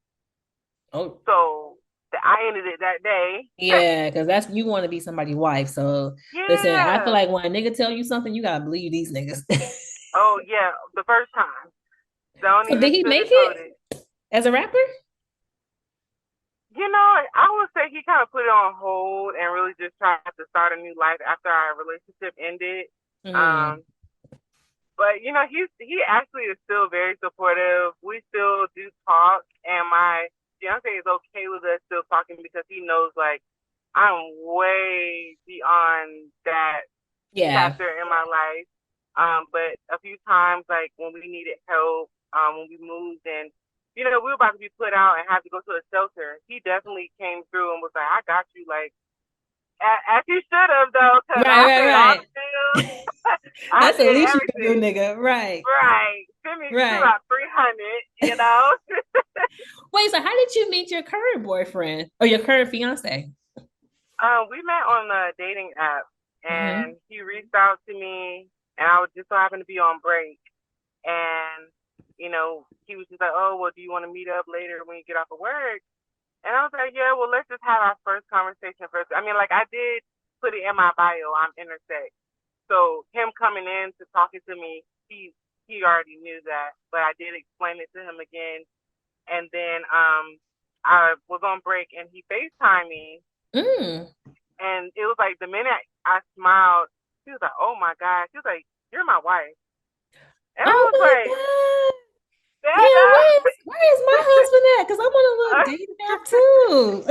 Oh, So I ended it that day. yeah, because that's you want to be somebody's wife. So listen, I feel Yeah. like when a nigga tell you something, you gotta believe these niggas. Oh, yeah. The first time. Don't So even did he make sugarcoat it it. as a rapper? I would say he kind of put it on hold and really just tried to start a new life after our relationship ended. Mm, Um, but he actually is still very supportive. We still do talk, and my fiance is okay with us still talking because he knows like I'm way beyond that yeah. chapter in my life. But a few times, like when we needed help, when we moved and we were about to be put out and have to go to a shelter, he definitely came through and was like, "I got you." Like as he should have though, because Right, I paid all the right, bills. right. I That's the did least you can do, everything nigga. Right, right. Send me to right. about 300. Wait, so how did you meet your current boyfriend or your current fiance? We met on a dating app, Mm-hmm. and he reached out to me, and I was just so happened to be on break, and he was just like, "Oh, well, do you want to meet up later when you get off of work?" And I was like, "Yeah, well, let's just have our first conversation first." I mean, like I did put it in my bio, I'm intersex. So him coming in to talking to me, he already knew that, but I did explain it to him again, and then I was on break, and he FaceTimed me, Mm. and it was like the minute I smiled, she was like, "Oh my God," she was like, "You're my wife," and I Oh was my like, God. "Stand Damn, up." where is my husband at? Because I'm on a little dating app too.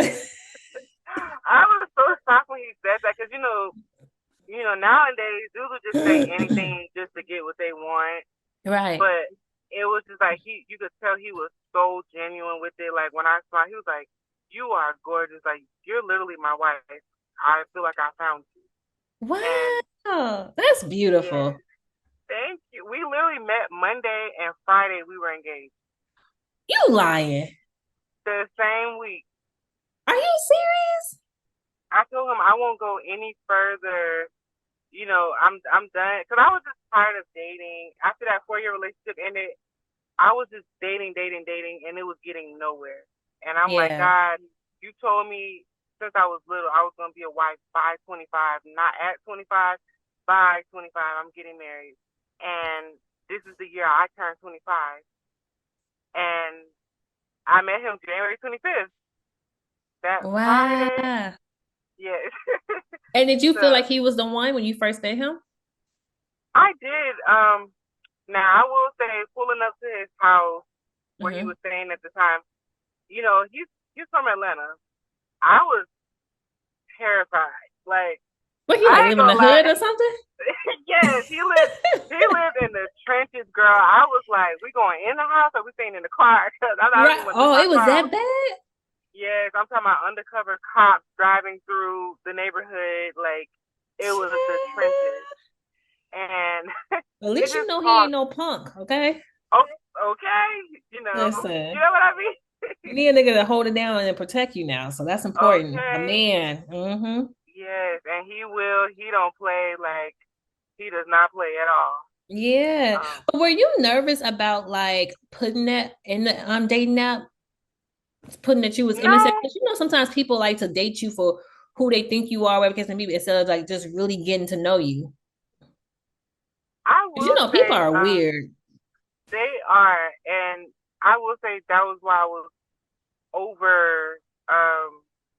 I was so shocked when he said that because nowadays dudes will just say anything just to get what they want. Right. But it was just like you could tell he was so genuine with it. Like when I saw, he was like, "You are gorgeous. Like you're literally my wife. I feel like I found you." And Wow. That's yeah, beautiful. thank you. We literally met Monday and Friday. We were engaged. You lying. The same week. Are you serious? I told him I won't go any further. I'm done because I was just tired of dating. After that 4 year relationship ended, I was just dating, dating, dating, and it was getting nowhere. And I'm like, Yeah. God, you told me since I was little I was gonna be a wife by 25, not at 25, by 25. I'm getting married, and this is the year I turned 25, and I met him January 25th. That Friday, Wow. yes. And did you So feel like he was the one when you first met him? I did. Now I will say, pulling up to his house where he Hmm. was staying at the time, he's from Atlanta. I was terrified. Like, What, he like I ain't live in the gonna hood lie. or something? Yes, he lived in the trenches, girl. I was like, we going in the house or we staying in the car? Because I thought I Right. didn't want to leave Oh, my it was car. that bad? Yes, I'm talking about undercover cops driving through the neighborhood. Like, it was the trenches, and At it least you just know he taught. ain't no punk, okay? Oh, okay, you know, you Listen, know what I mean. you need a nigga to hold it down and protect you now, so that's important. A Okay, man. Hmm. yes, and he will. He don't play like he does not play at all. Yeah. Um, But were you nervous about like putting that in the dating app, putting that you was intersex? no, Because sometimes people like to date you for who they think you are, whatever case may be, instead of like just really getting to know you. I Because will people say, are weird. they are, and I will say that was why I was over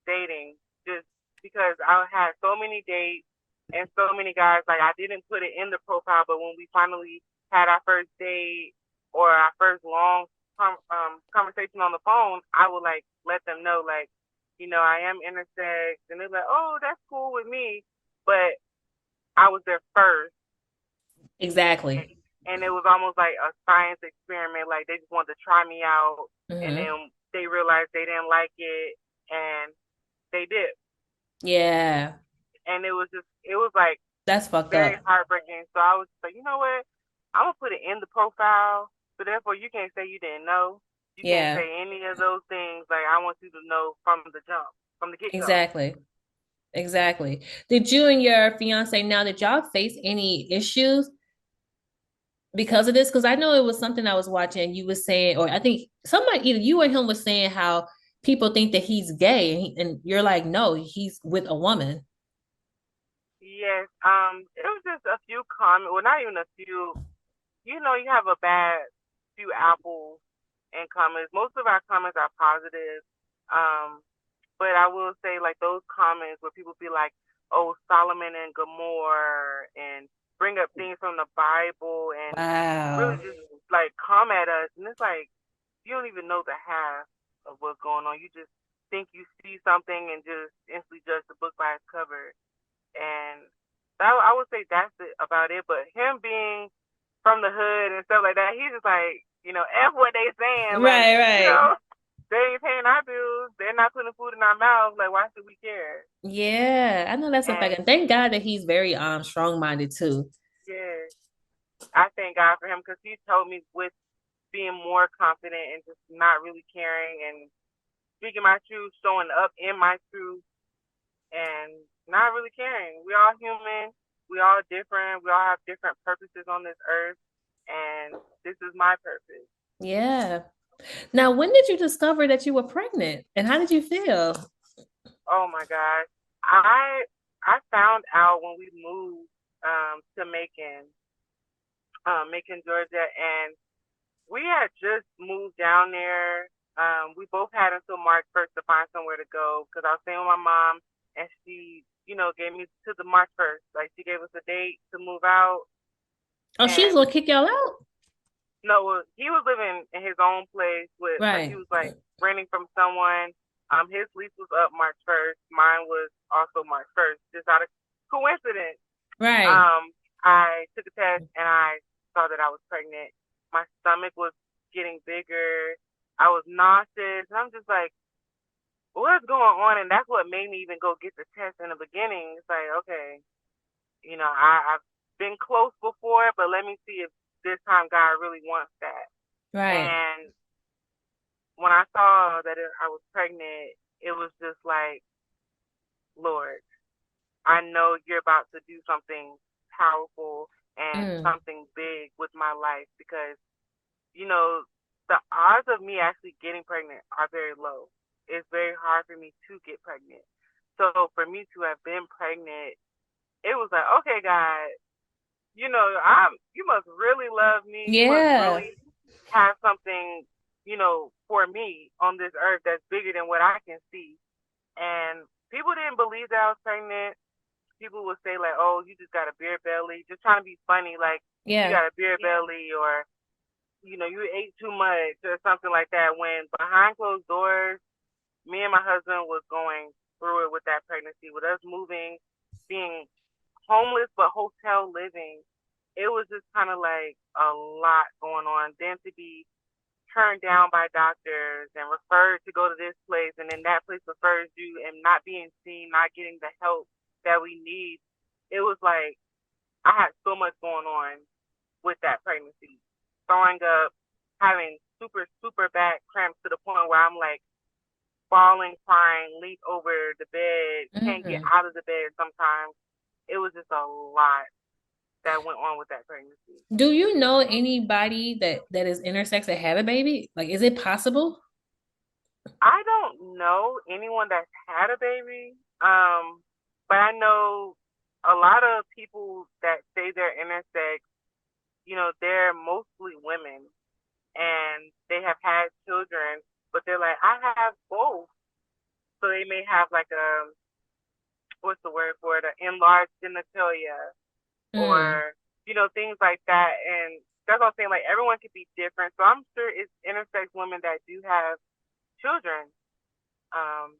dating, just because I had so many dates and so many guys. Like, I didn't put it in the profile, but when we finally had our first date or our first long conversation on the phone, I would like let them know, like, I am intersex, and they're like, oh, that's cool with me, but I was there first, and, Exactly. and it was almost like a science experiment. Like, they just wanted to try me out, and Hmm. then they realized they didn't like it, and they did. Yeah. And it was like That's fucked very up. heartbreaking. So I was like, you know what? I'm gonna put it in the profile, so therefore you can't say you didn't know. You can't Yeah. say any of those things. Like, I want you to know from the jump, from the get go. Exactly. Exactly. Did you and your fiance now did y'all face any issues because of this? Because I know it was something I was watching. You were saying, or I think somebody, either you or him, was saying how people think that he's gay, and you're like, no, he's with a woman. Yes. It was just a few comments. Well, not even a few. You have a bad few apples and comments. Most of our comments are positive. But I will say, like, those comments where people be like, "Oh, Solomon and Gomorrah," and bring up things from the Bible and really Wow. just like come at us, and it's like you don't even know the half of what's going on. You just think you see something and just instantly judge the book by its cover. And I would say that's about it. But him being from the hood and stuff like that, he's just like, F what they saying. Like, Right, right. they ain't paying our bills. They're not putting food in our mouths. Like, why should we care? Yeah, I know that's a fact. And And thank God that he's very strong-minded too. yeah, I thank God for him because he told me with being more confident and just not really caring and speaking my truth, showing up in my truth, and not really caring. We all human. We all different. We all have different purposes on this earth, and this is my purpose. Yeah. Now, when did you discover that you were pregnant and how did you feel? Oh my gosh, I found out when we moved to Macon, Georgia, and we had just moved down there. We both had until March 1st to find somewhere to go because I was staying with my mom, and she, gave me to the March 1st. Like, she gave us a date to move out, Oh, she was and gonna kick y'all out? no, he was living in his own place with, like, he Right. was like renting from someone. His lease was up March 1st. Mine was also March 1st. Just out of coincidence, Right. um, I took a test and I saw that I was pregnant. My stomach was getting bigger. I was nauseous, and I'm just like, what's going on? And that's what made me even go get the test in the beginning. It's like, okay, I've been close before, but let me see if this time God really wants that. Right. And when I saw that I was pregnant, it was just like, Lord, I know you're about to do something powerful and Mm. something big with my life because, you know, the odds of me actually getting pregnant are very low. It's very hard for me to get pregnant. So for me to have been pregnant, it was like, okay, God, you must really love me. You must Yeah. really have something, for me on this earth that's bigger than what I can see. And people didn't believe that I was pregnant. People would say like, "Oh, you just got a beer belly," just trying to be funny, like you Yeah. got a beer belly, or you ate too much or something like that. When behind closed doors, me and my husband was going through it with that pregnancy, with us moving, being homeless but hotel living. It was just kind of like a lot going on. Then to be turned down by doctors and referred to go to this place, and then that place refers you, and not being seen, not getting the help that we need. It was like I had so much going on with that pregnancy. Throwing up, having super, super bad cramps to the point where I'm like falling, crying, leap over the bed, can't get Mm. out of the bed sometimes. It was just a lot that went on with that pregnancy. Do you know anybody that is intersex that had a baby? Like, is it possible? I don't know anyone that's had a baby, but I know a lot of people that say they're intersex, they're mostly women and they have had children, but they're like, I have both. So they may have like what's the word for it, an enlarged genitalia Mm. or, things like that. And that's what I'm saying. Like everyone could be different. So I'm sure it's intersex women that do have children. Um,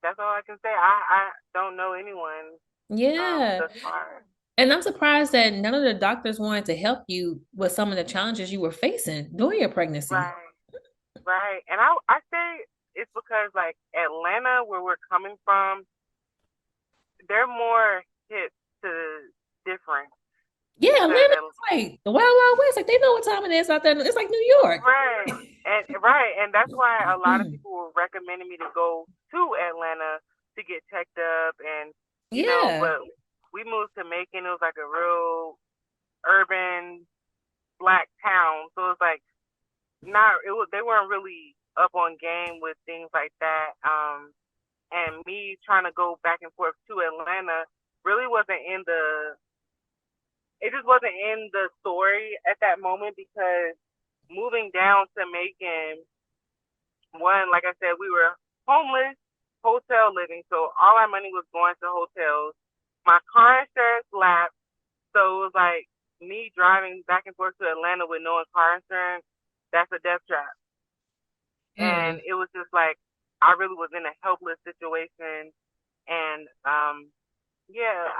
that's all I can say. I don't know anyone Yeah. thus far. And I'm surprised that none of the doctors wanted to help you with some of the challenges you were facing during your pregnancy. Right, right. And I say it's because like Atlanta, where we're coming from, they're more hip to different. Yeah, Because Atlanta's like the Wild Wild West. Like they know what time it is out there. It's like New York. right, and that's why a lot of people were recommending me to go to Atlanta to get checked up, and Yeah. but we moved to Macon. It was like a real urban black town, so it's like not it was they weren't really up on game with things like that. And me trying to go back and forth to Atlanta really wasn't in the it just wasn't in the story at that moment because moving down to Macon, one, like I said, we were homeless, hotel living, so all our money was going to hotels. My car insurance lapsed, so it was like me driving back and forth to Atlanta with no car insurance. That's a death trap. And Mm. it was just like I really was in a helpless situation, and yeah,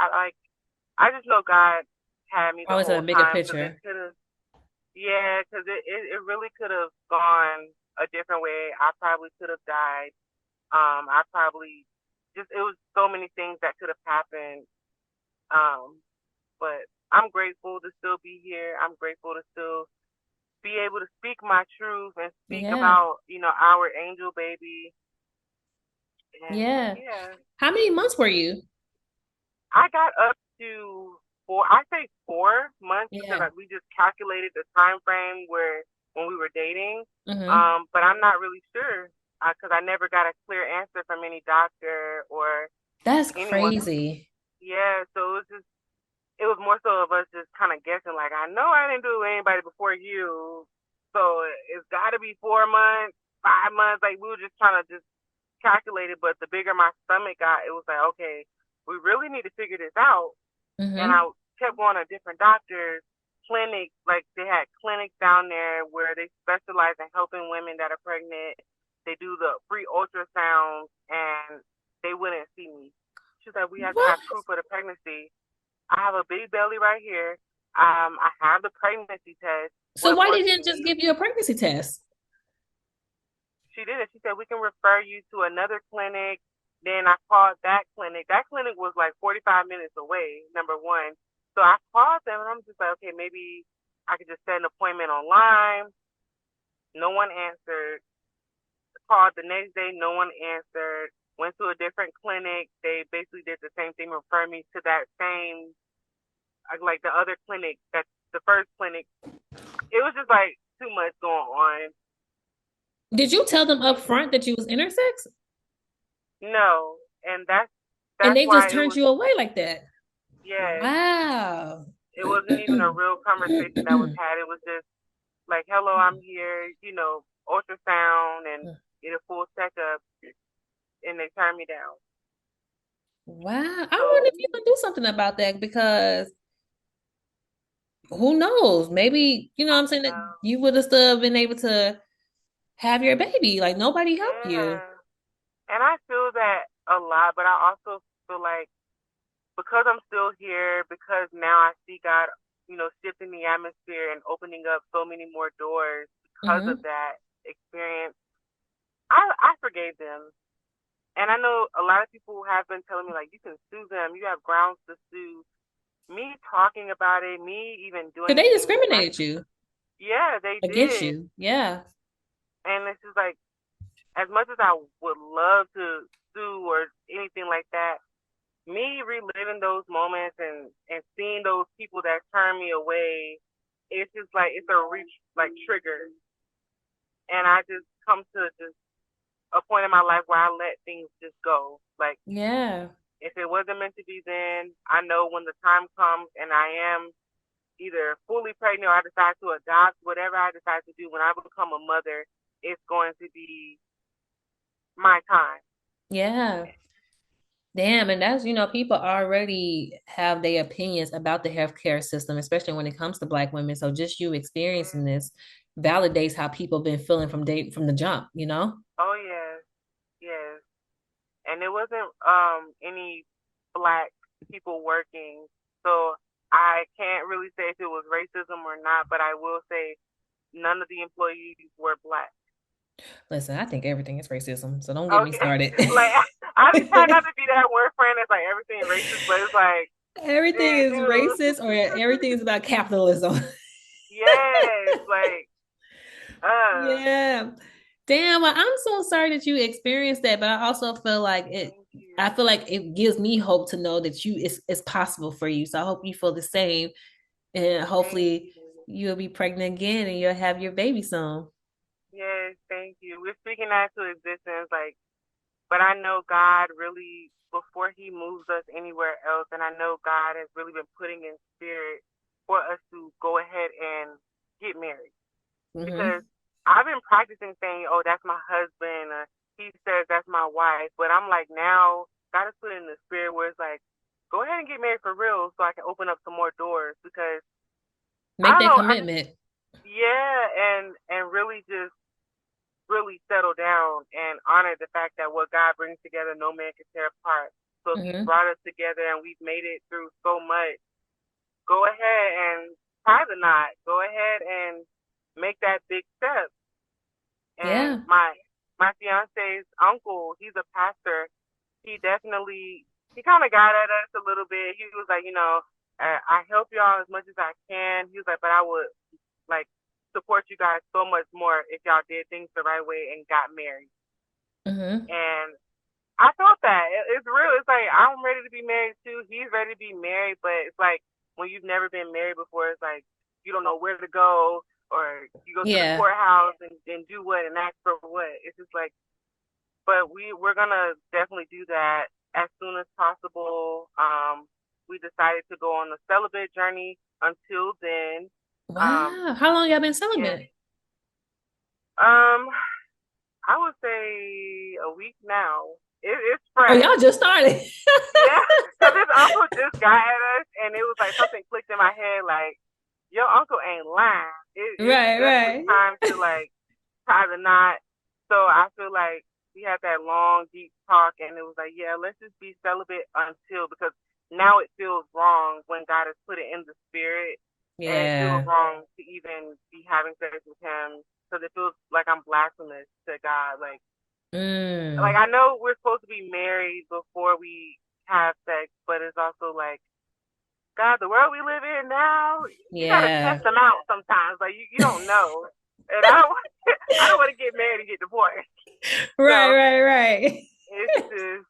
I just know God had me the Always have whole a bigger time because it picture. could have, yeah, because it really could have gone a different way. I probably could have died. I probably just it was so many things that could have happened. Um, but I'm grateful to still be here. I'm grateful to still be able to speak my truth and speak Yeah. about our angel baby. And Yeah. yeah, How many months were you? I got up to four. I say 4 months because Yeah. we just calculated the time frame where when we were dating. Hmm. But I'm not really sure because I never got a clear answer from any doctor or That's anyone. crazy. Yeah, so it was more so of us just kind of guessing. Like I know I didn't do it with anybody before you, so it's got to be 4 months, 5 months. Like we were just trying to just calculate it. But the bigger my stomach got, it was like okay, we really need to figure this out. And Hmm. I kept going to different doctors, clinics. Like they had clinics down there where they specialize in helping women that are pregnant. They do the free ultrasounds, and they wouldn't see me. She said we have to What? have proof of the pregnancy. I have a big belly right here. I have the pregnancy test, So but why what they she didn't just needs, give you a pregnancy test? she did it. She said we can refer you to another clinic. Then I called that clinic. That clinic was like 45 minutes away, number one. So I called them and I'm just like, okay, maybe I could just set an appointment online. No one answered. Called the next day, no one answered. Went to a different clinic. They basically did the same thing, referred me to that same, like the other clinic, that the first clinic. It was just like too much going on. Did you tell them up front that you was intersex? No, and And that's they just why it turned was. you away like that? Yes, Wow. it wasn't even a real conversation that was had. It was just like, "Hello, I'm here," ultrasound and get a full checkup, and they turned me down. Wow. I wonder So if you can do something about that because who knows? Maybe, you know what I'm saying, that you would have still been able to have your baby. Like nobody helped you. yeah, and I feel that a lot, but I also feel like because I'm still here, because now I see God, shifting the atmosphere and opening up so many more doors because of Hmm. that experience. I forgave them. And I know a lot of people have been telling me, like, you can sue them, you have grounds to sue. Me talking about it, me even Because doing they things to my, discriminated you yeah, they against did. you. Yeah. And it's just like, as much as I would love to sue or anything like that, me reliving those moments and seeing those people that turn me away, it's just like it's a reach like trigger, and I just come to just a point in my life where I let things just go. Like Yeah. if it wasn't meant to be, then I know when the time comes and I am either fully pregnant or I decide to adopt, whatever I decide to do when I become a mother, it's going to be my time. Yeah. Damn, and that's, people already have their opinions about the healthcare system, especially when it comes to Black women. So just you experiencing this validates how people been feeling from the jump, you know? Oh yes, yes. And it wasn't any black people working. So I can't really say if it was racism or not, but I will say none of the employees were black. Listen, I think everything is racism, so don't get me Okay, started. like I be trying not to be that word friend that's like everything racist, but it's like, Everything yeah, is dude, racist or everything is about capitalism. yes, like, Yeah. Damn, well, I'm so sorry that you experienced that, but I also feel like thank you, I feel like it gives me hope to know that it's possible for you. So I hope you feel the same. And thank hopefully you, you'll be pregnant again and you'll have your baby soon. yes, thank you. We're speaking that to existence, like. But I know God really, before He moves us anywhere else, and I know God has really been putting in spirit for us to go ahead and get married. Because Hmm. I've been practicing saying, oh, that's my husband. He says that's my wife. But I'm like, now God has put in the spirit where it's like, go ahead and get married for real so I can open up some more doors. Because I Make don't that know, I just, commitment. yeah, and really just really settle down and honor the fact that what God brings together, no man can tear apart. So if He's Hmm. brought us together and we've made it through so much, go ahead and tie the knot. Go ahead and make that big step. And Yeah. my fiance's uncle, he's a pastor. He kind of got at us a little bit. He was like, I help y'all as much as I can. He was like, but I would like support you guys so much more if y'all did things the right way and got married. Hmm. And I felt that it's real. It's like I'm ready to be married too. He's ready to be married, but it's like when you've never been married before, it's like you don't know where to go, or you go to the Yeah. courthouse and do what and ask for what. It's just like, but we're gonna definitely do that as soon as possible. We decided to go on the celibate journey until then. Wow. How long y'all been Yeah. celibate? Um, I would say a week now. It's Oh, fresh. y'all just started. Yeah, because his uncle just got at us, and it was like something clicked in my head, like your uncle ain't lying. It's Right, definitely right. time to like tie the knot. So I feel like we had that long, deep talk, and it was like, yeah, let's just be celibate until because now it feels wrong when God has put it in the spirit, and it feels Yeah. wrong to even be having sex with him because it feels like I'm blasphemous to God, like Mm. I know we're supposed to be married before we have sex, but it's also like God, the world we live in now, you gotta test Yeah. them out sometimes. Like you don't know. and I don't want to get married and get divorced. Right, So right, right. it's just,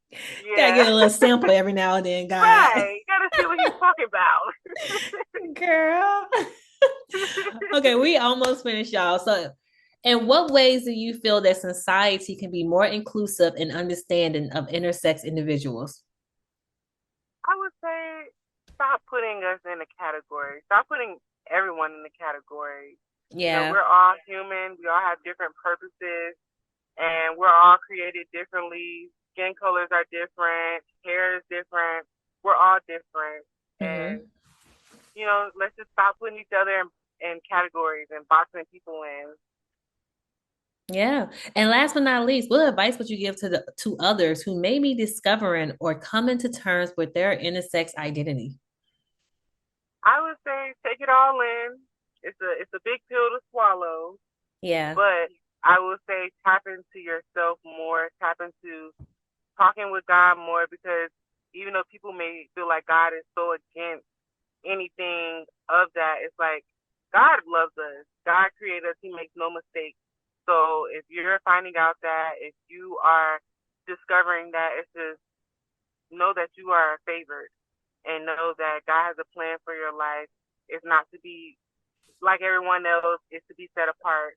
Gotta yeah, get a little sample every now and then, God. right. Gotta see what he's talking about. Girl. Okay, we almost finished, y'all. So, in what ways do you feel that society can be more inclusive and understanding of intersex individuals? I would say stop putting us in a category. Stop putting everyone in the category. You know, Yeah. we're all human. We all have different purposes, and we're all created differently. Skin colors are different. Hair is different. We're all different, and Hmm. let's just stop putting each other in categories and boxing people in. Yeah. And last but not least, what advice would you give to others who may be discovering or coming to terms with their intersex identity? I would say take it all in. It's a big pill to swallow, Yeah. but I would say tap into yourself more, tap into talking with God more because even though people may feel like God is so against anything of that, it's like God loves us. God created us. He makes no mistakes. So if you're finding out that, if you are discovering that, it's just know that you are favored and know that God has a plan for your life. It's not to be like everyone else. It's to be set apart.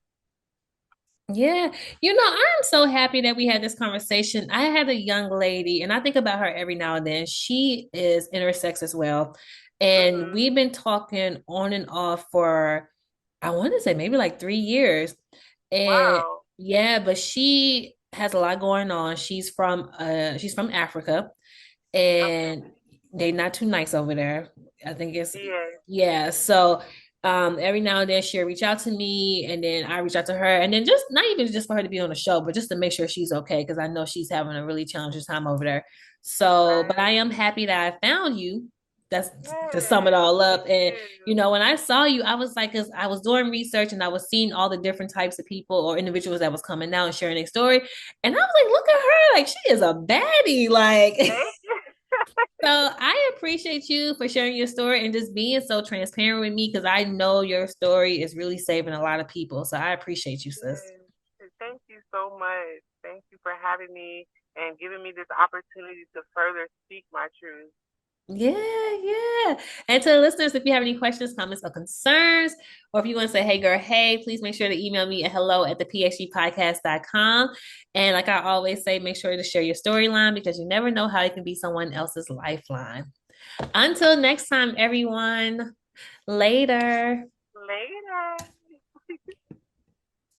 Yeah. I'm so happy that we had this conversation. I had a young lady, and I think about her every now and then. She is intersex as well. And Mhm. we've been talking on and off for, I want to say maybe like 3 years. And Wow. yeah, but she has a lot going on. She's from Africa, Okay. and they not too nice over there. I think it's Yeah. yeah. So every now and then she'll reach out to me, and then I reach out to her, and then just not even just for her to be on the show, but just to make sure she's okay because I know she's having a really challenging time over there. So, but I Right. am happy that I found you. That's to sum it Yes. all Me up. And too. when I saw you, I was like, because I was doing research and I was seeing all the different types of people or individuals that was coming out and sharing their story, and I was like, look at her, like she is a baddie, like. Thank you. So I appreciate you for sharing your story and just being so transparent with me because I know your story is really saving a lot of people. So I appreciate you, sis. Yes. Thank you so much. Thank you for having me and giving me this opportunity to further speak my truth. Yeah, yeah. And to the listeners, if you have any questions, comments, or concerns, or if you want to say, hey, girl, hey, please make sure to email me at hello@thephgpodcast.com. And like I always say, make sure to share your storyline because you never know how it can be someone else's lifeline. Until next time, everyone, later. Later.